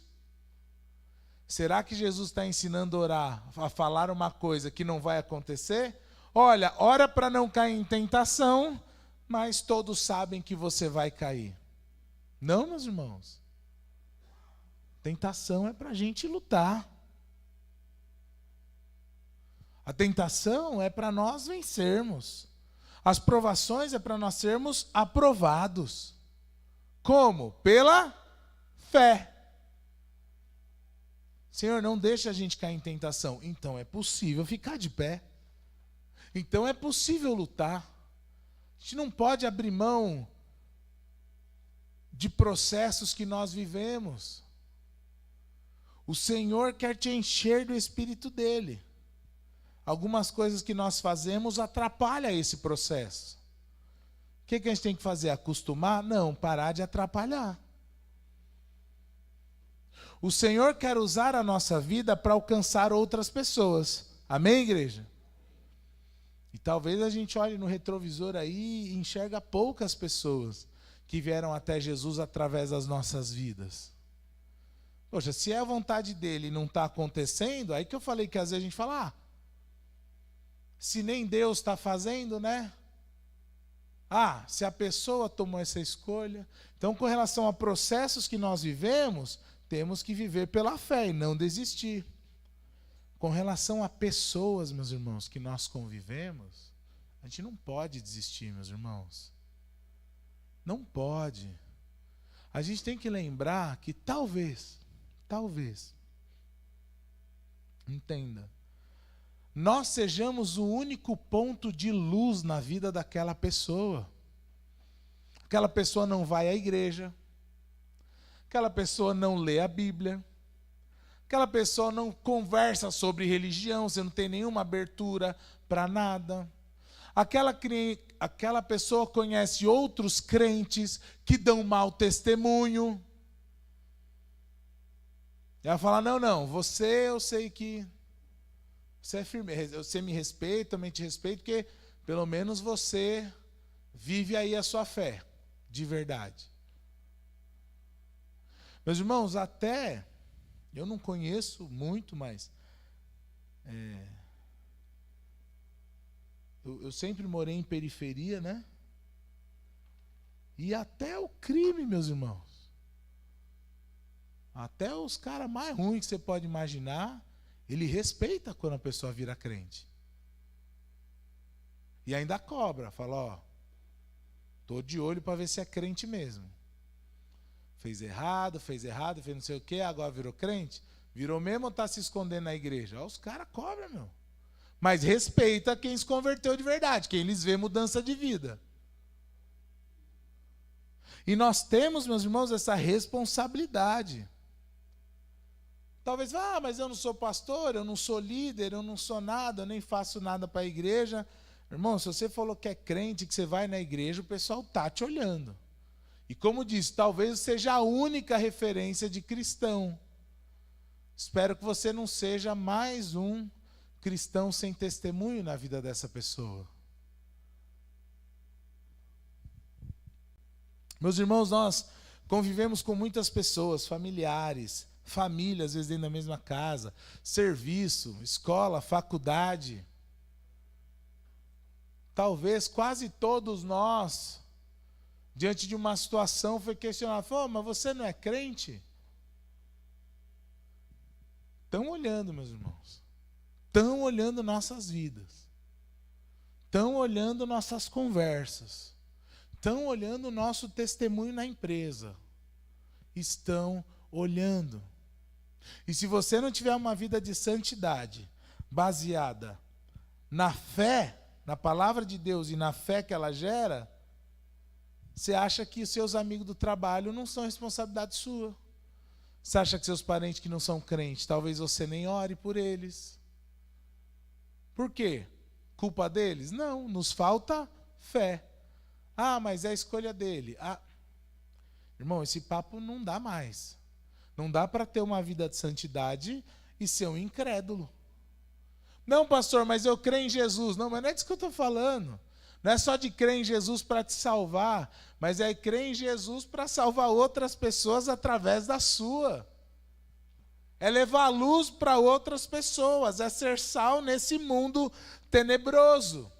A: Será que Jesus está ensinando a orar, a falar uma coisa que não vai acontecer? Olha, ora para não cair em tentação, mas todos sabem que você vai cair. Não, meus irmãos. Tentação é para a gente lutar. A tentação é para nós vencermos. As provações é para nós sermos aprovados. Como? Pela fé. Senhor, não deixa a gente cair em tentação. Então é possível ficar de pé. Então é possível lutar. A gente não pode abrir mão de processos que nós vivemos. O Senhor quer te encher do Espírito dele. Algumas coisas que nós fazemos atrapalham esse processo. O que a gente tem que fazer? Acostumar? Não, parar de atrapalhar. O Senhor quer usar a nossa vida para alcançar outras pessoas. Amém, igreja? E talvez a gente olhe no retrovisor aí e enxerga poucas pessoas que vieram até Jesus através das nossas vidas. Poxa, se é a vontade dele e não está acontecendo, aí que eu falei que às vezes a gente fala, se nem Deus está fazendo, né? Se a pessoa tomou essa escolha. Então, com relação a processos que nós vivemos, temos que viver pela fé e não desistir. Com relação a pessoas, meus irmãos, que nós convivemos, a gente não pode desistir, meus irmãos. Não pode. A gente tem que lembrar que talvez, entenda, nós sejamos o único ponto de luz na vida daquela pessoa. Aquela pessoa não vai à igreja, aquela pessoa não lê a Bíblia, aquela pessoa não conversa sobre religião, você não tem nenhuma abertura para nada. Aquela pessoa conhece outros crentes que dão mau testemunho. E ela fala, não, você eu sei que você é firme, você me respeita, também te respeito, porque pelo menos você vive aí a sua fé, de verdade. Meus irmãos, até, eu não conheço muito, mas eu sempre morei em periferia, né? E até o crime, meus irmãos. Até os caras mais ruins que você pode imaginar, ele respeita quando a pessoa vira crente. E ainda cobra, fala, ó, tô de olho para ver se é crente mesmo. Fez errado, fez não sei o quê, agora virou crente? Virou mesmo ou tá se escondendo na igreja? Ó, os caras cobram, meu. Mas respeita quem se converteu de verdade, quem lhes vê mudança de vida. E nós temos, meus irmãos, essa responsabilidade. Talvez, mas eu não sou pastor, eu não sou líder, eu não sou nada, eu nem faço nada para a igreja. Irmão, se você falou que é crente, que você vai na igreja, o pessoal está te olhando. E como disse, talvez seja a única referência de cristão. Espero que você não seja mais um cristão sem testemunho na vida dessa pessoa. Meus irmãos, nós convivemos com muitas pessoas, familiares, famílias, às vezes dentro da mesma casa, serviço, escola, faculdade. Talvez quase todos nós, diante de uma situação, foi questionado, mas você não é crente? Estão olhando, meus irmãos. Estão olhando nossas vidas. Estão olhando nossas conversas. Estão olhando o nosso testemunho na empresa. Estão olhando. E se você não tiver uma vida de santidade, baseada na fé, na palavra de Deus e na fé que ela gera, você acha que os seus amigos do trabalho não são responsabilidade sua. Você acha que seus parentes que não são crentes, talvez você nem ore por eles. Por quê? Culpa deles? Não, nos falta fé. Mas é a escolha dele. Irmão, esse papo não dá mais. Não dá para ter uma vida de santidade e ser um incrédulo. Não, pastor, mas eu creio em Jesus. Não, mas não é disso que eu estou falando. Não é só de crer em Jesus para te salvar, mas é crer em Jesus para salvar outras pessoas através da sua. É levar luz para outras pessoas, é ser sal nesse mundo tenebroso.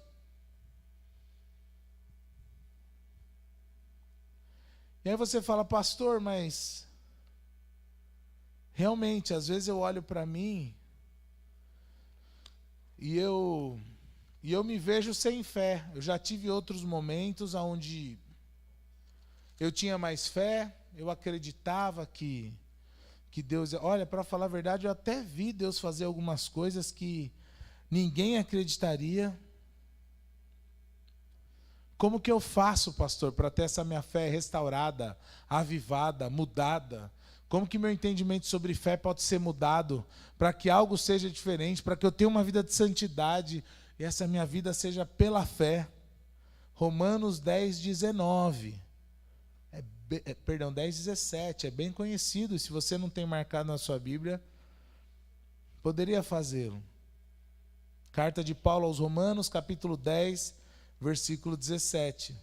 A: E aí você fala, pastor, mas realmente, às vezes eu olho para mim e eu me vejo sem fé. Eu já tive outros momentos onde eu tinha mais fé, eu acreditava que Deus... Olha, para falar a verdade, eu até vi Deus fazer algumas coisas que ninguém acreditaria. Como que eu faço, pastor, para ter essa minha fé restaurada, avivada, mudada? Como que meu entendimento sobre fé pode ser mudado para que algo seja diferente, para que eu tenha uma vida de santidade e essa minha vida seja pela fé? Romanos 10:19. 10:17. É bem conhecido. Se você não tem marcado na sua Bíblia, poderia fazê-lo. Carta de Paulo aos Romanos, capítulo 10, versículo 17.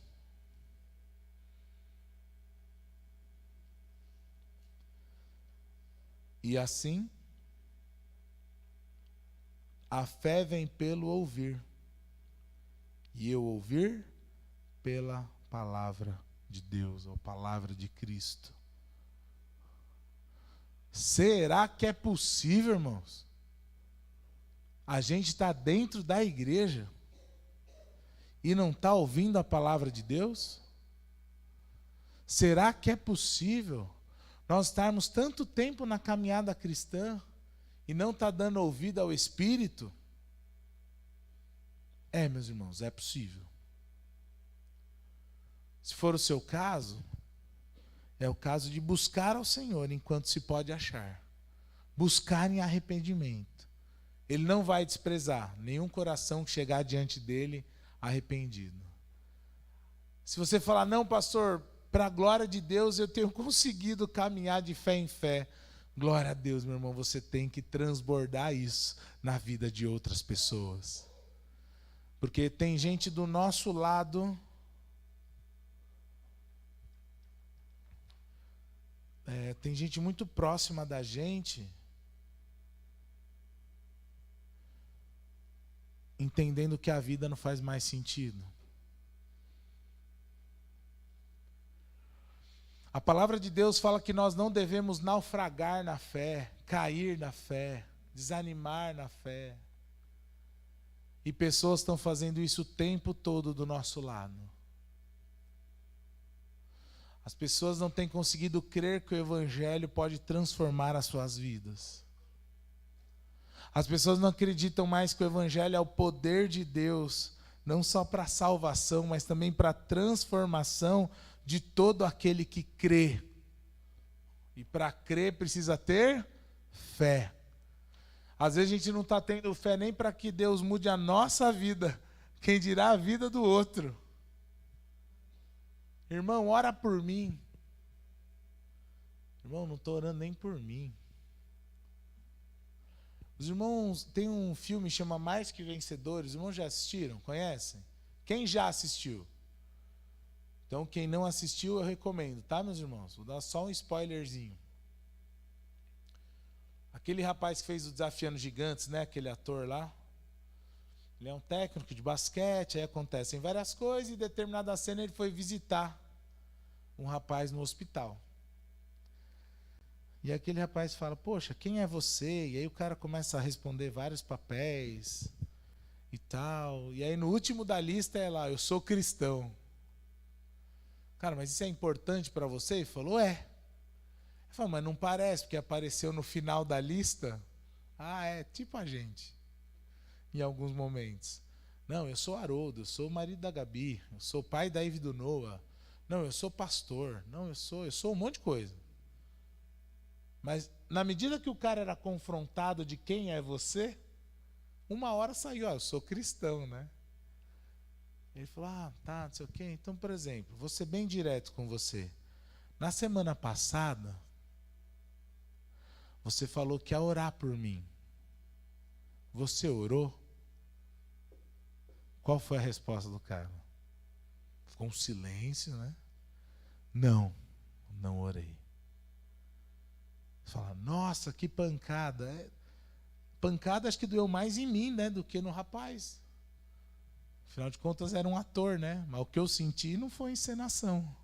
A: E assim, a fé vem pelo ouvir, e eu ouvir pela palavra de Deus, ou palavra de Cristo. Será que é possível, irmãos? A gente está dentro da igreja e não está ouvindo a palavra de Deus? Será que é possível nós estarmos tanto tempo na caminhada cristã e não estar dando ouvido ao Espírito? Meus irmãos, é possível. Se for o seu caso, é o caso de buscar ao Senhor enquanto se pode achar. Buscar em arrependimento. Ele não vai desprezar nenhum coração que chegar diante dele arrependido. Se você falar, não, pastor, para a glória de Deus eu tenho conseguido caminhar de fé em fé. Glória a Deus, meu irmão, você tem que transbordar isso na vida de outras pessoas. Porque tem gente do nosso lado, tem gente muito próxima da gente, entendendo que a vida não faz mais sentido. A palavra de Deus fala que nós não devemos naufragar na fé, cair na fé, desanimar na fé. E pessoas estão fazendo isso o tempo todo do nosso lado. As pessoas não têm conseguido crer que o Evangelho pode transformar as suas vidas. As pessoas não acreditam mais que o Evangelho é o poder de Deus, não só para a salvação, mas também para a transformação de todo aquele que crê. E para crer precisa ter fé. Às vezes a gente não está tendo fé nem para que Deus mude a nossa vida, quem dirá a vida do outro. Irmão, ora por mim. Irmão, não estou orando nem por mim. Os irmãos, tem um filme que chama Mais Que Vencedores, os irmãos já assistiram? Conhecem? Quem já assistiu? Então, quem não assistiu, eu recomendo, tá, meus irmãos? Vou dar só um spoilerzinho. Aquele rapaz que fez o Desafiando Gigantes, né? Aquele ator lá. Ele é um técnico de basquete, aí acontecem várias coisas, e em determinada cena ele foi visitar um rapaz no hospital. E aquele rapaz fala, poxa, quem é você? E aí o cara começa a responder vários papéis e tal. E aí no último da lista é lá, eu sou cristão. Cara, mas isso é importante para você? Ele falou, é. Ele falou, mas não parece, porque apareceu no final da lista. Ah, é, tipo a gente. Em alguns momentos. Não, eu sou Haroldo, eu sou o marido da Gabi, eu sou o pai da Ivy do Noah. Não, eu sou pastor. Não, eu sou um monte de coisa. Mas na medida que o cara era confrontado de quem é você, uma hora saiu, eu sou cristão, né? Ele falou, tá, não sei o quê. Então, por exemplo, vou ser bem direto com você. Na semana passada, você falou que ia orar por mim. Você orou? Qual foi a resposta do cara? Ficou um silêncio, né? Não orei. Você fala, nossa, que pancada. Pancada acho que doeu mais em mim, né, do que no rapaz. Afinal de contas, era um ator, né? Mas o que eu senti não foi encenação.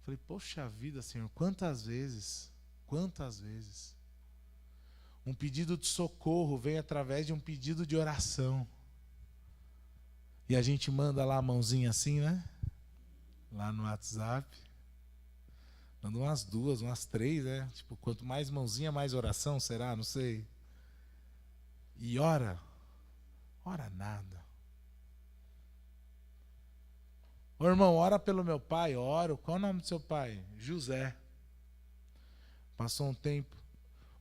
A: Falei, poxa vida, Senhor, quantas vezes, um pedido de socorro vem através de um pedido de oração. E a gente manda lá a mãozinha assim, né? Lá no WhatsApp. Manda umas 2, umas 3, né? Tipo, quanto mais mãozinha, mais oração, será? Não sei. E ora nada. Ô irmão, ora pelo meu pai, oro. Qual é o nome do seu pai? José. Passou um tempo.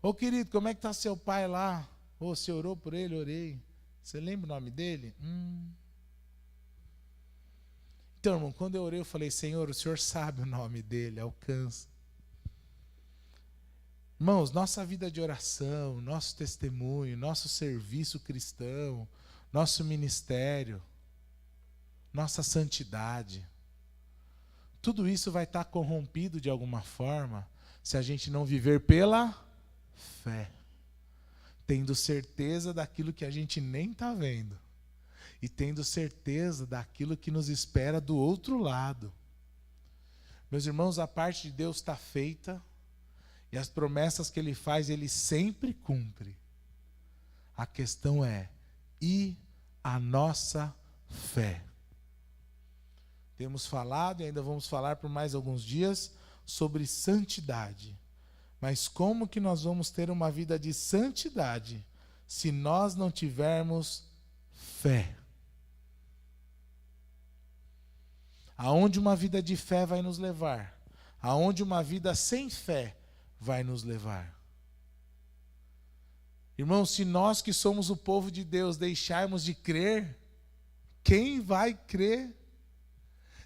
A: Ô querido, como é que está seu pai lá? Ô, você orou por ele? Orei. Você lembra o nome dele? Então, irmão, quando eu orei, eu falei, Senhor, o Senhor sabe o nome dele, alcança. Irmãos, nossa vida de oração, nosso testemunho, nosso serviço cristão, nosso ministério, nossa santidade, tudo isso vai estar corrompido de alguma forma se a gente não viver pela fé, tendo certeza daquilo que a gente nem está vendo e tendo certeza daquilo que nos espera do outro lado. Meus irmãos, a parte de Deus está feita e as promessas que Ele faz, Ele sempre cumpre. A questão é, e a nossa fé? Temos falado e ainda vamos falar por mais alguns dias sobre santidade. Mas como que nós vamos ter uma vida de santidade se nós não tivermos fé? Aonde uma vida de fé vai nos levar? Aonde uma vida sem fé vai nos levar? Irmãos, se nós que somos o povo de Deus deixarmos de crer, quem vai crer?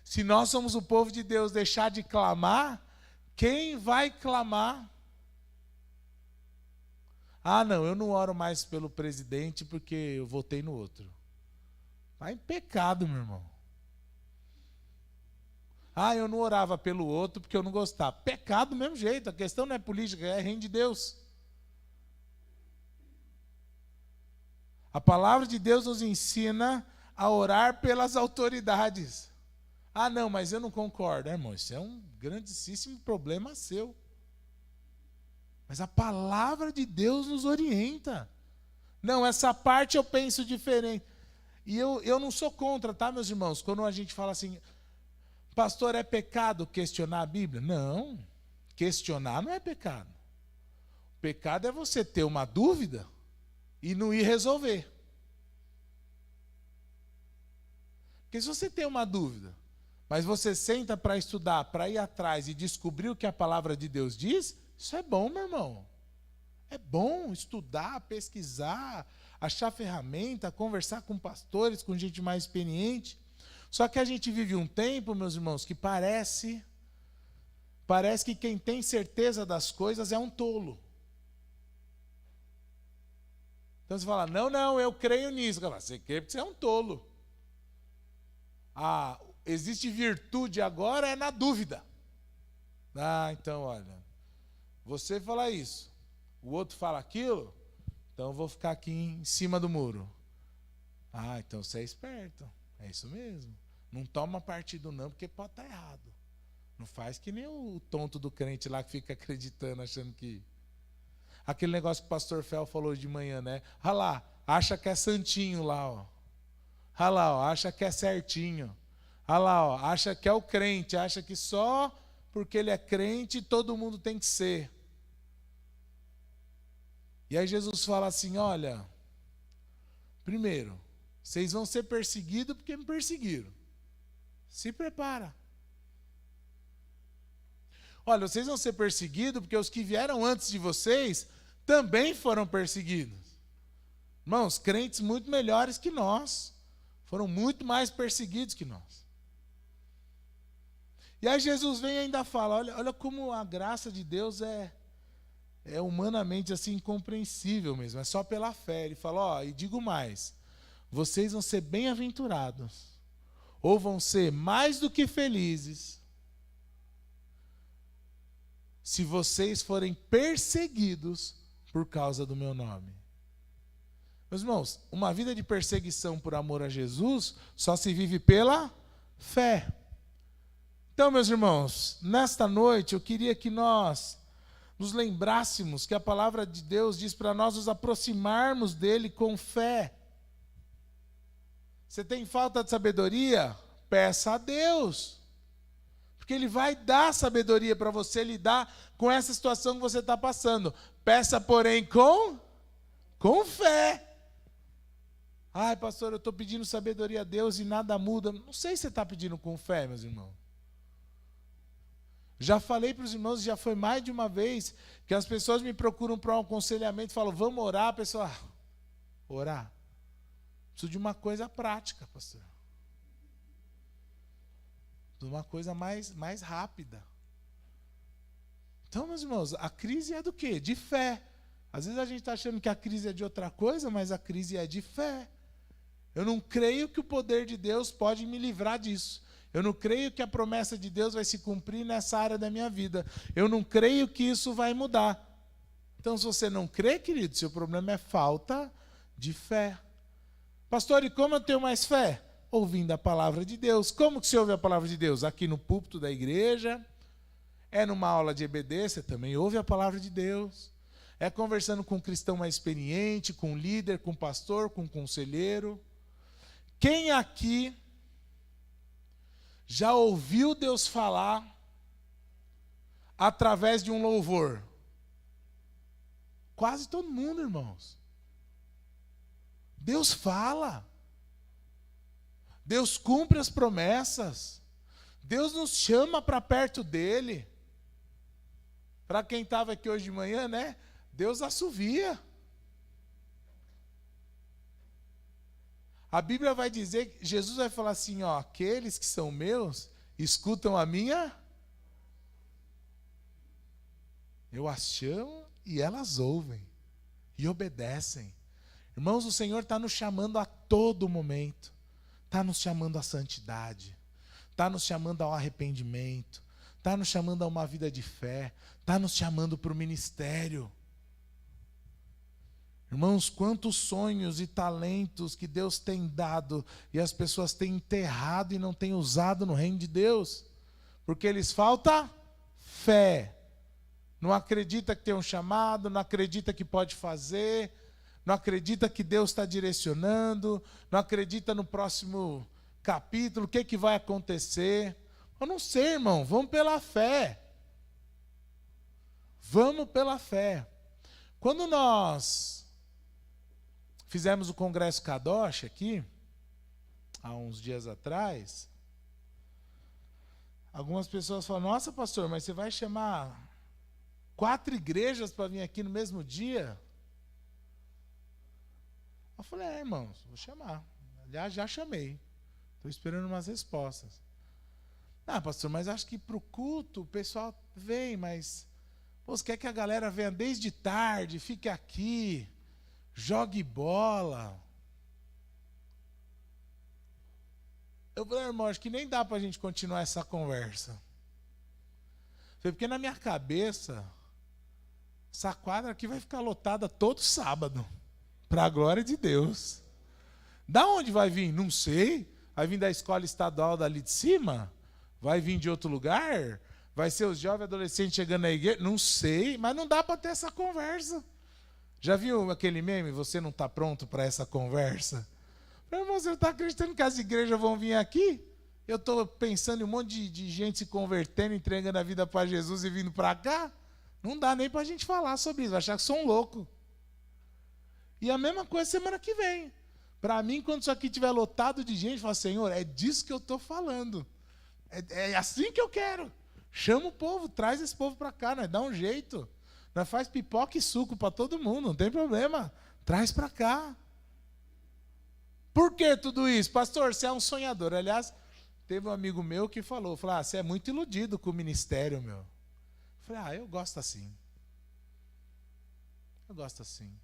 A: Se nós somos o povo de Deus deixar de clamar, quem vai clamar? Ah, não, eu não oro mais pelo presidente porque eu votei no outro. Está em pecado, meu irmão. Ah, eu não orava pelo outro porque eu não gostava. Pecado do mesmo jeito. A questão não é política, é reino de Deus. A palavra de Deus nos ensina a orar pelas autoridades. Ah, não, mas eu não concordo. Irmão, isso é um grandíssimo problema seu. Mas a palavra de Deus nos orienta. Não, essa parte eu penso diferente. E eu não sou contra, tá, meus irmãos? Quando a gente fala assim, pastor, é pecado questionar a Bíblia? Não, questionar não é pecado. O pecado é você ter uma dúvida e não ir resolver. Porque se você tem uma dúvida, mas você senta para estudar, para ir atrás e descobrir o que a palavra de Deus diz, isso é bom, meu irmão. É bom estudar, pesquisar, achar ferramenta, conversar com pastores, com gente mais experiente. Só que a gente vive um tempo, meus irmãos, que parece que quem tem certeza das coisas é um tolo. Então você fala, não, eu creio nisso. Você crê porque você é um tolo. Ah, existe virtude agora é na dúvida. Ah, então olha, você fala isso, o outro fala aquilo, então eu vou ficar aqui em cima do muro. Ah, então você é esperto. É isso mesmo. Não toma partido não, porque pode estar errado. Não faz que nem o tonto do crente lá que fica acreditando, achando que... Aquele negócio que o pastor Fel falou de manhã, né? Ah lá, acha que é santinho lá, ó. Ah lá, ó, acha que é certinho. Ah lá, ó, acha que é o crente, acha que só porque ele é crente todo mundo tem que ser. E aí Jesus fala assim, olha, primeiro, vocês vão ser perseguidos porque me perseguiram. Se prepara. Olha, vocês vão ser perseguidos porque os que vieram antes de vocês também foram perseguidos. Irmãos, crentes muito melhores que nós foram muito mais perseguidos que nós. E aí Jesus vem e ainda fala, olha como a graça de Deus é humanamente assim incompreensível mesmo, é só pela fé. Ele fala, e digo mais, vocês vão ser bem-aventurados, ou vão ser mais do que felizes, se vocês forem perseguidos por causa do meu nome. Meus irmãos, uma vida de perseguição por amor a Jesus só se vive pela fé. Então, meus irmãos, nesta noite eu queria que nós nos lembrássemos que a palavra de Deus diz para nós nos aproximarmos dele com fé. Você tem falta de sabedoria? Peça a Deus. Porque ele vai dar sabedoria para você lidar com essa situação que você está passando. Peça, porém, com fé. Ai, pastor, eu estou pedindo sabedoria a Deus e nada muda. Não sei se você está pedindo com fé, meus irmãos. Já falei para os irmãos, já foi mais de uma vez, que as pessoas me procuram para um aconselhamento, falam, vamos orar, a pessoa, orar? Preciso de uma coisa prática, pastor. De uma coisa mais rápida. Então, meus irmãos, a crise é do quê? De fé. Às vezes a gente está achando que a crise é de outra coisa, mas a crise é de fé. Eu não creio que o poder de Deus pode me livrar disso. Eu não creio que a promessa de Deus vai se cumprir nessa área da minha vida. Eu não creio que isso vai mudar. Então, se você não crê, querido, seu problema é falta de fé. Pastor, e como eu tenho mais fé? Ouvindo a palavra de Deus. Como que você ouve a palavra de Deus? Aqui no púlpito da igreja. É numa aula de EBD, você também ouve a palavra de Deus. É conversando com um cristão mais experiente, com um líder, com um pastor, com um conselheiro. Quem aqui já ouviu Deus falar através de um louvor? Quase todo mundo, irmãos. Deus fala. Deus cumpre as promessas. Deus nos chama para perto dele. Para quem estava aqui hoje de manhã, né? Deus assovia. A Bíblia vai dizer, Jesus vai falar assim, aqueles que são meus, escutam a minha, eu as chamo e elas ouvem. e obedecem. Irmãos, o Senhor está nos chamando a todo momento. Está nos chamando à santidade. Está nos chamando ao arrependimento. Está nos chamando a uma vida de fé. Está nos chamando para o ministério. Irmãos, quantos sonhos e talentos que Deus tem dado e as pessoas têm enterrado e não têm usado no reino de Deus. Porque lhes falta fé. Não acredita que tem um chamado, não acredita que pode fazer, não acredita que Deus está direcionando, não acredita no próximo capítulo, o que vai acontecer. Eu não sei, irmão, vamos pela fé. Vamos pela fé. Quando nós fizemos o Congresso Kadosh aqui, há uns dias atrás, algumas pessoas falaram, nossa pastor, mas você vai chamar 4 igrejas para vir aqui no mesmo dia? Eu falei, irmãos, vou chamar. Aliás, já chamei. Estou esperando umas respostas. Ah, pastor, mas acho que para o culto o pessoal vem, mas você quer que a galera venha desde tarde, fique aqui, jogue bola. Eu falei, irmão, acho que nem dá para a gente continuar essa conversa. Foi porque na minha cabeça, essa quadra aqui vai ficar lotada todo sábado, para a glória de Deus. Da onde vai vir? Não sei. Vai vir da escola estadual dali de cima? Vai vir de outro lugar? Vai ser os jovens adolescentes chegando na igreja? Não sei, mas não dá para ter essa conversa. Já viu aquele meme, você não está pronto para essa conversa? Meu irmão, você não está acreditando que as igrejas vão vir aqui? Eu estou pensando em um monte de gente se convertendo, entregando a vida para Jesus e vindo para cá? Não dá nem para a gente falar sobre isso, vai achar que sou um louco. E a mesma coisa semana que vem. Para mim, quando isso aqui estiver lotado de gente, fala, Senhor, é disso que eu estou falando. É assim que eu quero. Chama o povo, traz esse povo para cá, dá um jeito. Nós faz pipoca e suco para todo mundo, não tem problema. Traz para cá. Por que tudo isso? Pastor, você é um sonhador. Aliás, teve um amigo meu que falou, você é muito iludido com o ministério, meu. Eu falei, eu gosto assim. Eu gosto assim.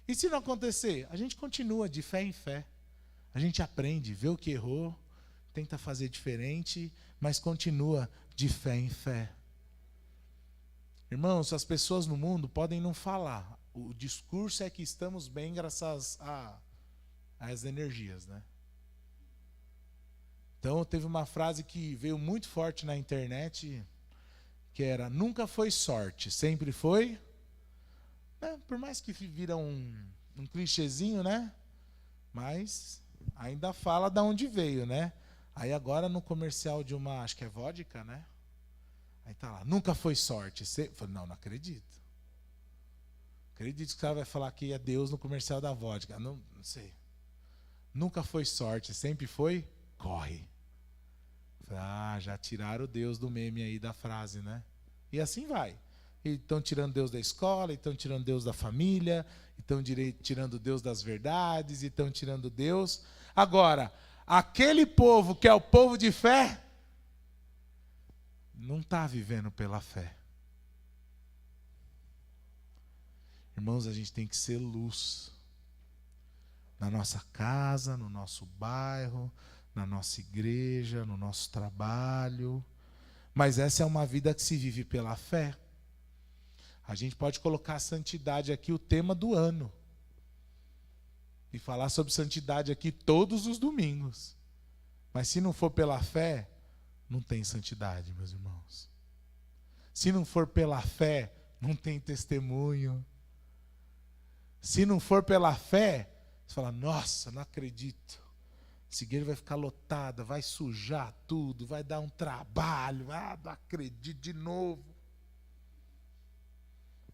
A: E se não acontecer? A gente continua de fé em fé. A gente aprende, vê o que errou, tenta fazer diferente, mas continua de fé em fé. Irmãos, as pessoas no mundo podem não falar. O discurso é que estamos bem graças às energias, né? Então, teve uma frase que veio muito forte na internet, que era, nunca foi sorte, sempre foi... por mais que vira um clichêzinho, né? Mas ainda fala de onde veio, né? Aí agora no comercial de uma, acho que é vodka, né? Aí tá lá, nunca foi sorte. Eu falei, não acredito. Acredito que o cara vai falar que é Deus no comercial da vodka. Não sei. Nunca foi sorte, sempre foi corre. Eu falei, já tiraram o Deus do meme aí da frase, né? E assim vai. E estão tirando Deus da escola, e estão tirando Deus da família, e estão tirando Deus das verdades, e estão tirando Deus. Agora, aquele povo que é o povo de fé, não está vivendo pela fé. Irmãos, a gente tem que ser luz. Na nossa casa, no nosso bairro, na nossa igreja, no nosso trabalho. Mas essa é uma vida que se vive pela fé. A gente pode colocar a santidade aqui, o tema do ano. E falar sobre santidade aqui todos os domingos. Mas se não for pela fé, não tem santidade, meus irmãos. Se não for pela fé, não tem testemunho. Se não for pela fé, você fala, nossa, não acredito. Essa igreja vai ficar lotada, vai sujar tudo, vai dar um trabalho. Não acredito de novo.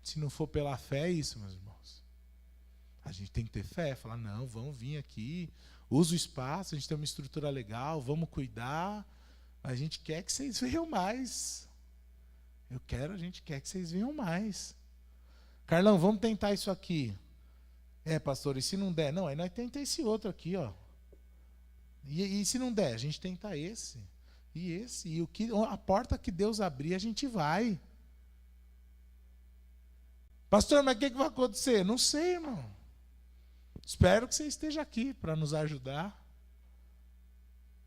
A: Se não for pela fé, é isso, meus irmãos. A gente tem que ter fé, falar, não, vamos vir aqui, usa o espaço, a gente tem uma estrutura legal, vamos cuidar. A gente quer que vocês venham mais. A gente quer que vocês venham mais. Carlão, vamos tentar isso aqui. Pastor, e se não der? Não, aí nós tentamos esse outro aqui, ó. E se não der? A gente tenta esse. E esse. E a porta que Deus abrir, a gente vai. Pastor, mas o que vai acontecer? Não sei, irmão. Espero que você esteja aqui para nos ajudar.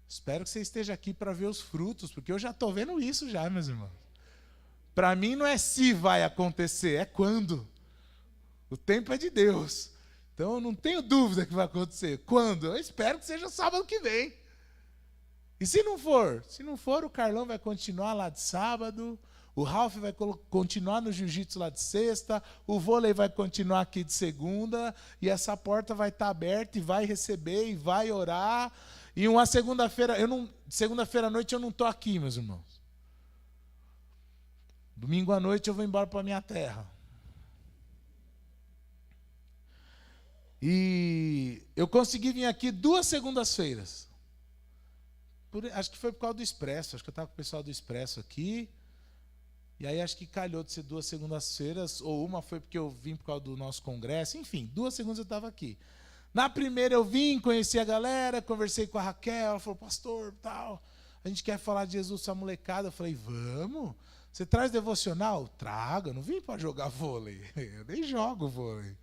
A: Espero que você esteja aqui para ver os frutos, porque eu já estou vendo isso já, meus irmãos. Para mim não é se vai acontecer, é quando. O tempo é de Deus. Então eu não tenho dúvida que vai acontecer. Quando? Eu espero que seja sábado que vem. E se não for? Se não for, o Carlão vai continuar lá de sábado, o Ralf vai continuar no jiu-jitsu lá de sexta, o vôlei vai continuar aqui de segunda, e essa porta vai estar aberta e vai receber e vai orar. E uma segunda-feira, segunda-feira à noite eu não estou aqui, meus irmãos. Domingo à noite eu vou embora para a minha terra. E eu consegui vir aqui 2 segundas-feiras. Acho que foi por causa do Expresso. Acho que eu estava com o pessoal do Expresso aqui. E aí acho que calhou de ser 2 segundas-feiras. Ou uma foi porque eu vim por causa do nosso congresso. Enfim, 2 segundas eu estava aqui. Na primeira eu vim, conheci a galera, conversei com a Raquel. Ela falou, pastor, tal, a gente quer falar de Jesus com a molecada. Eu falei, vamos. Você traz devocional? Traga. Eu não vim para jogar vôlei. Eu nem jogo vôlei.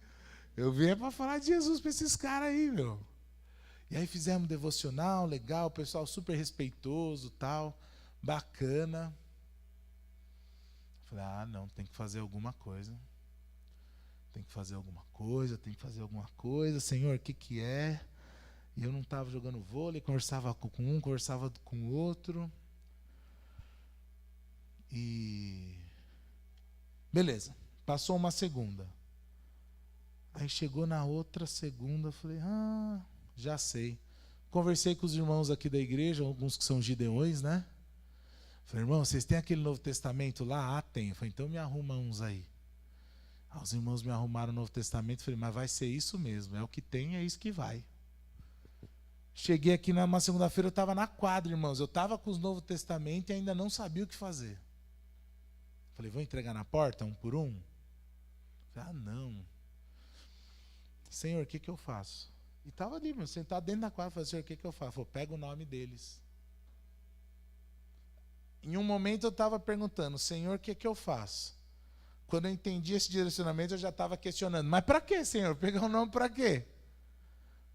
A: Eu vim para falar de Jesus para esses caras aí, meu. E aí fizemos devocional, legal, o pessoal super respeitoso, tal, bacana. Falei, não, tem que fazer alguma coisa. Tem que fazer alguma coisa, tem que fazer alguma coisa. Senhor, o que é? E eu não estava jogando vôlei, conversava com um, conversava com o outro. E beleza, passou uma segunda. Aí chegou na outra segunda, eu falei, já sei. Conversei com os irmãos aqui da igreja, alguns que são gideões, né? Falei, irmão, vocês têm aquele Novo Testamento lá? Ah, tem. Eu falei, então me arruma uns aí. Os irmãos me arrumaram o Novo Testamento, eu falei, mas vai ser isso mesmo, é o que tem, é isso que vai. Cheguei aqui numa segunda-feira, eu estava na quadra, irmãos. Eu estava com os Novo Testamento e ainda não sabia o que fazer. Falei, vou entregar na porta, um por um? Falei, não. Senhor, o que eu faço? E estava ali, meu, sentado dentro da quadra, falei, Senhor, o que eu faço? Falei, pega o nome deles. Em um momento eu estava perguntando, Senhor, o que eu faço? Quando eu entendi esse direcionamento, eu já estava questionando, mas para quê, Senhor? Pegar o nome para quê?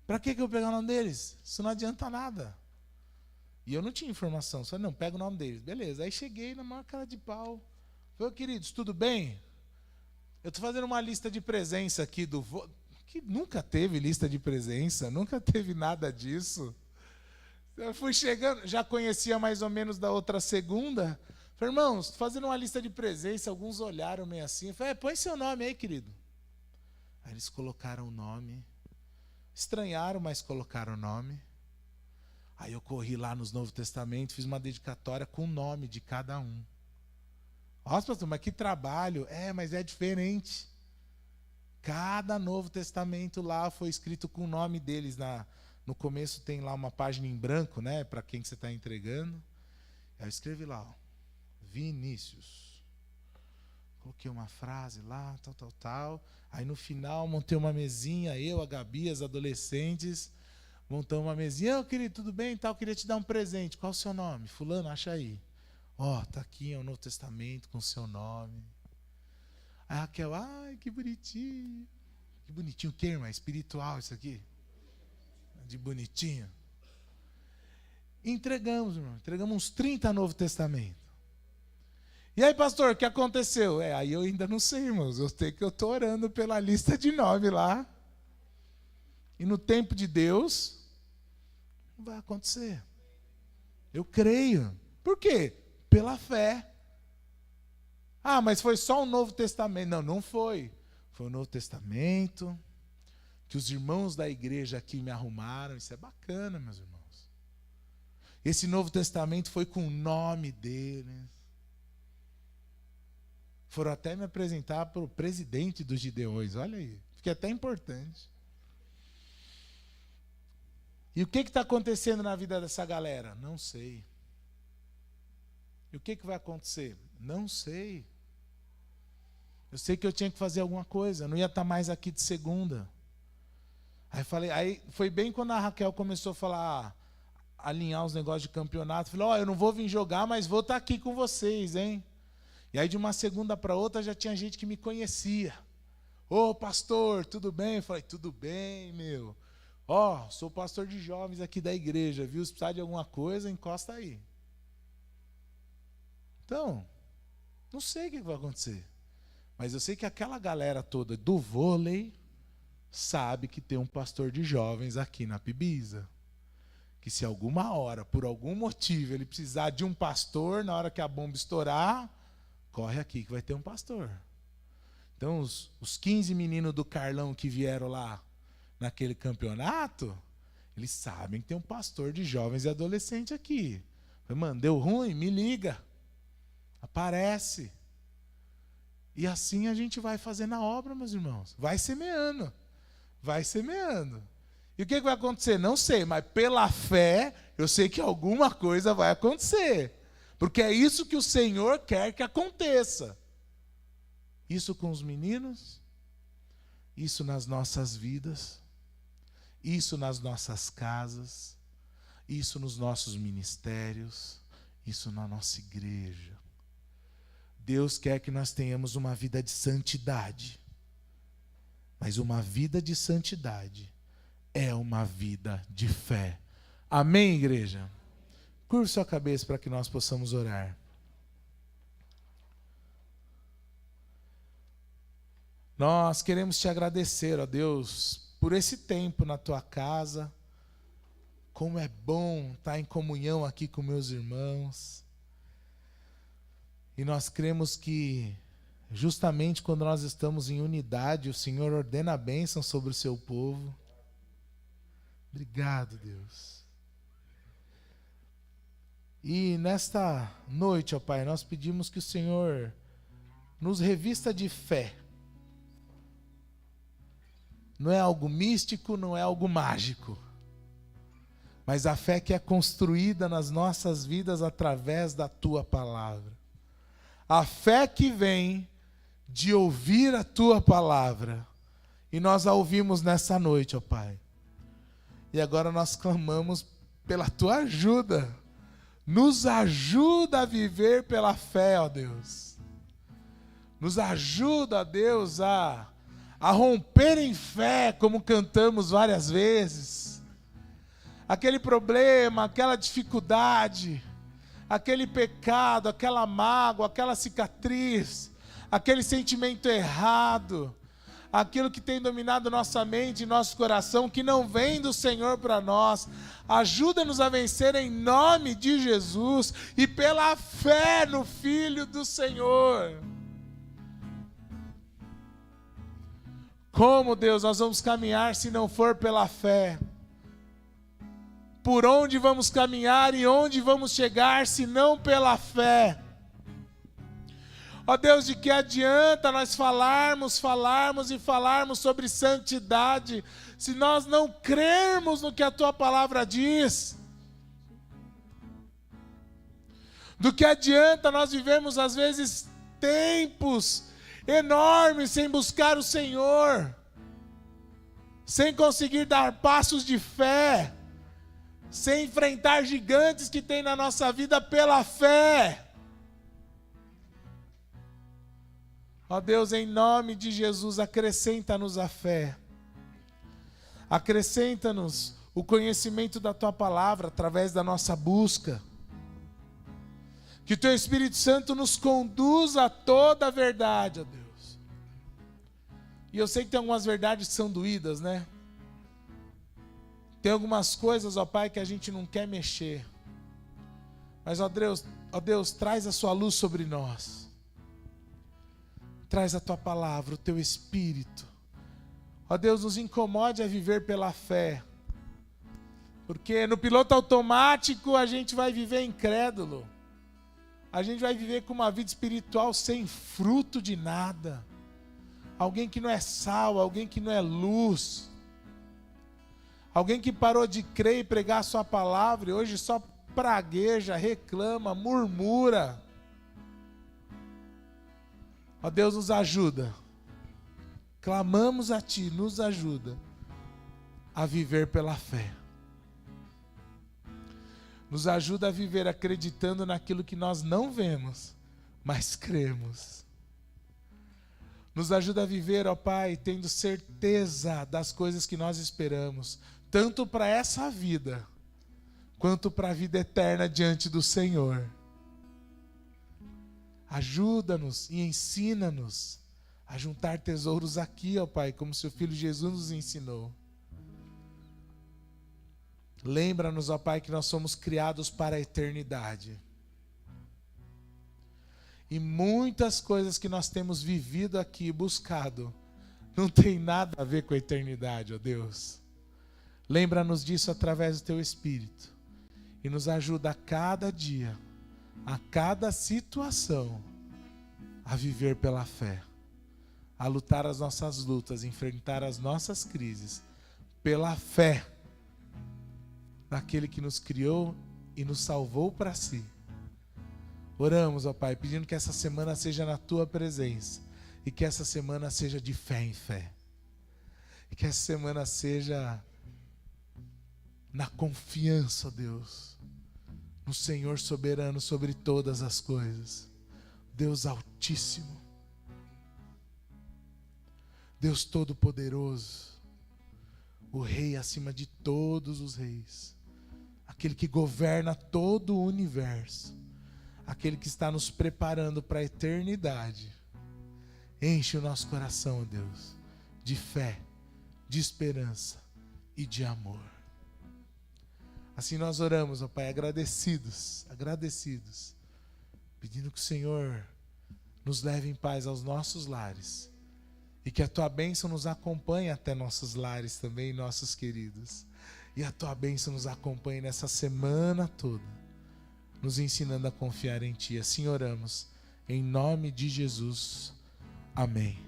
A: Para que eu vou pegar o nome deles? Isso não adianta nada. E eu não tinha informação, só não, pega o nome deles. Beleza, aí cheguei na maior cara de pau. Falei, queridos, tudo bem? Eu estou fazendo uma lista de presença aqui do... que nunca teve lista de presença, nunca teve nada disso. Eu fui chegando, já conhecia mais ou menos da outra segunda. Falei, irmãos, fazendo uma lista de presença, alguns olharam meio assim. Falei, põe seu nome aí, querido. Aí eles colocaram o nome. Estranharam, mas colocaram o nome. Aí eu corri lá nos Novo Testamento, fiz uma dedicatória com o nome de cada um. Nossa, pastor, mas que trabalho. Mas é diferente. Cada Novo Testamento lá foi escrito com o nome deles. No começo tem lá uma página em branco, né, para quem que você está entregando. Aí eu escrevi lá, Vinícius. Coloquei uma frase lá, tal. Aí no final montei uma mesinha, eu, a Gabi, as adolescentes, montamos uma mesinha. Querido, tudo bem? Tal, queria te dar um presente. Qual o seu nome? Fulano, acha aí. Tá aqui, é o Novo Testamento com o seu nome. Aí a Raquel, ai, que bonitinho. Que bonitinho o quê, irmã? Espiritual isso aqui? De bonitinho. Entregamos, irmão. Entregamos uns 30 Novo Testamento. E aí, pastor, o que aconteceu? Aí eu ainda não sei, irmãos. Eu sei que eu estou orando pela lista de nome lá. E no tempo de Deus, não vai acontecer. Eu creio. Por quê? Pela fé. Mas foi só o Novo Testamento. Não, não foi. Foi o Novo Testamento que os irmãos da igreja aqui me arrumaram. Isso é bacana, meus irmãos. Esse Novo Testamento foi com o nome deles. Foram até me apresentar para o presidente dos Gideões. Olha aí, fiquei até importante. E o que está acontecendo na vida dessa galera? Não sei. E o que vai acontecer? Não sei. Eu sei que eu tinha que fazer alguma coisa, eu não ia estar mais aqui de segunda. Aí foi bem quando a Raquel começou a falar, alinhar os negócios de campeonato. Falei, eu não vou vir jogar, mas vou estar aqui com vocês, hein? E aí de uma segunda para outra já tinha gente que me conhecia. Ô pastor, tudo bem? Eu falei, tudo bem, meu. Ó, sou pastor de jovens aqui da igreja, viu? Se precisar de alguma coisa, encosta aí. Então, não sei o que vai acontecer. Mas eu sei que aquela galera toda do vôlei sabe que tem um pastor de jovens aqui na Pibisa. Que se alguma hora, por algum motivo, ele precisar de um pastor, na hora que a bomba estourar, corre aqui que vai ter um pastor. Então, os 15 meninos do Carlão que vieram lá naquele campeonato, eles sabem que tem um pastor de jovens e adolescentes aqui. Mano, deu ruim? Me liga. Aparece. E assim a gente vai fazendo a obra, meus irmãos. Vai semeando. Vai semeando. E o que vai acontecer? Não sei, mas pela fé, eu sei que alguma coisa vai acontecer. Porque é isso que o Senhor quer que aconteça. Isso com os meninos, isso nas nossas vidas, isso nas nossas casas, isso nos nossos ministérios, isso na nossa igreja. Deus quer que nós tenhamos uma vida de santidade. Mas uma vida de santidade é uma vida de fé. Amém, igreja? Curve sua cabeça para que nós possamos orar. Nós queremos te agradecer, ó Deus, por esse tempo na tua casa. Como é bom estar em comunhão aqui com meus irmãos. E nós cremos que justamente quando nós estamos em unidade, o Senhor ordena a bênção sobre o seu povo. Obrigado, Deus. E nesta noite, ó Pai, nós pedimos que o Senhor nos revista de fé. Não é algo místico, não é algo mágico. Mas a fé que é construída nas nossas vidas através da tua palavra. A fé que vem de ouvir a tua palavra. E nós a ouvimos nessa noite, ó Pai. E agora nós clamamos pela tua ajuda. Nos ajuda a viver pela fé, ó Deus. Nos ajuda, ó Deus, a romper em fé, como cantamos várias vezes. Aquele problema, aquela dificuldade, aquele pecado, aquela mágoa, aquela cicatriz, aquele sentimento errado, aquilo que tem dominado nossa mente e nosso coração, que não vem do Senhor para nós. Ajuda-nos a vencer em nome de Jesus e pela fé no Filho do Senhor. Como, Deus, nós vamos caminhar se não for pela fé? Por onde vamos caminhar e onde vamos chegar se não pela fé? Ó Deus, de que adianta nós falarmos sobre santidade, se nós não crermos no que a tua palavra diz? Do que adianta nós vivemos às vezes tempos enormes sem buscar o Senhor, sem conseguir dar passos de fé, sem enfrentar gigantes que tem na nossa vida pela fé? Ó Deus, em nome de Jesus, acrescenta-nos a fé. Acrescenta-nos o conhecimento da tua palavra através da nossa busca. Que o teu Espírito Santo nos conduza a toda a verdade, ó Deus. E eu sei que tem algumas verdades que são doídas, né? Tem algumas coisas, ó Pai, que a gente não quer mexer. Mas, ó Deus, traz a sua luz sobre nós. Traz a tua palavra, o teu Espírito. Ó Deus, nos incomode a viver pela fé. Porque no piloto automático a gente vai viver incrédulo. A gente vai viver com uma vida espiritual sem fruto de nada. Alguém que não é sal, alguém que não é luz. Alguém que parou de crer e pregar a sua palavra e hoje só pragueja, reclama, murmura. Ó Deus, nos ajuda. Clamamos a Ti, nos ajuda a viver pela fé. Nos ajuda a viver acreditando naquilo que nós não vemos, mas cremos. Nos ajuda a viver, ó Pai, tendo certeza das coisas que nós esperamos, tanto para essa vida, quanto para a vida eterna diante do Senhor. Ajuda-nos e ensina-nos a juntar tesouros aqui, ó Pai, como seu Filho Jesus nos ensinou. Lembra-nos, ó Pai, que nós somos criados para a eternidade. E muitas coisas que nós temos vivido aqui, buscado, não tem nada a ver com a eternidade, ó Deus. Lembra-nos disso através do Teu Espírito. E nos ajuda a cada dia, a cada situação, a viver pela fé. A lutar as nossas lutas, enfrentar as nossas crises, pela fé naquele que nos criou e nos salvou para si. Oramos, ó Pai, pedindo que essa semana seja na Tua presença e que essa semana seja de fé em fé. E que essa semana seja na confiança, ó Deus, no Senhor soberano sobre todas as coisas. Deus Altíssimo, Deus Todo-Poderoso, o Rei acima de todos os reis, aquele que governa todo o universo, aquele que está nos preparando para a eternidade. Enche o nosso coração, ó Deus, de fé, de esperança e de amor. Assim nós oramos, ó Pai, agradecidos, pedindo que o Senhor nos leve em paz aos nossos lares e que a Tua bênção nos acompanhe até nossos lares também, nossos queridos. E a Tua bênção nos acompanhe nessa semana toda, nos ensinando a confiar em Ti. Assim oramos, em nome de Jesus. Amém.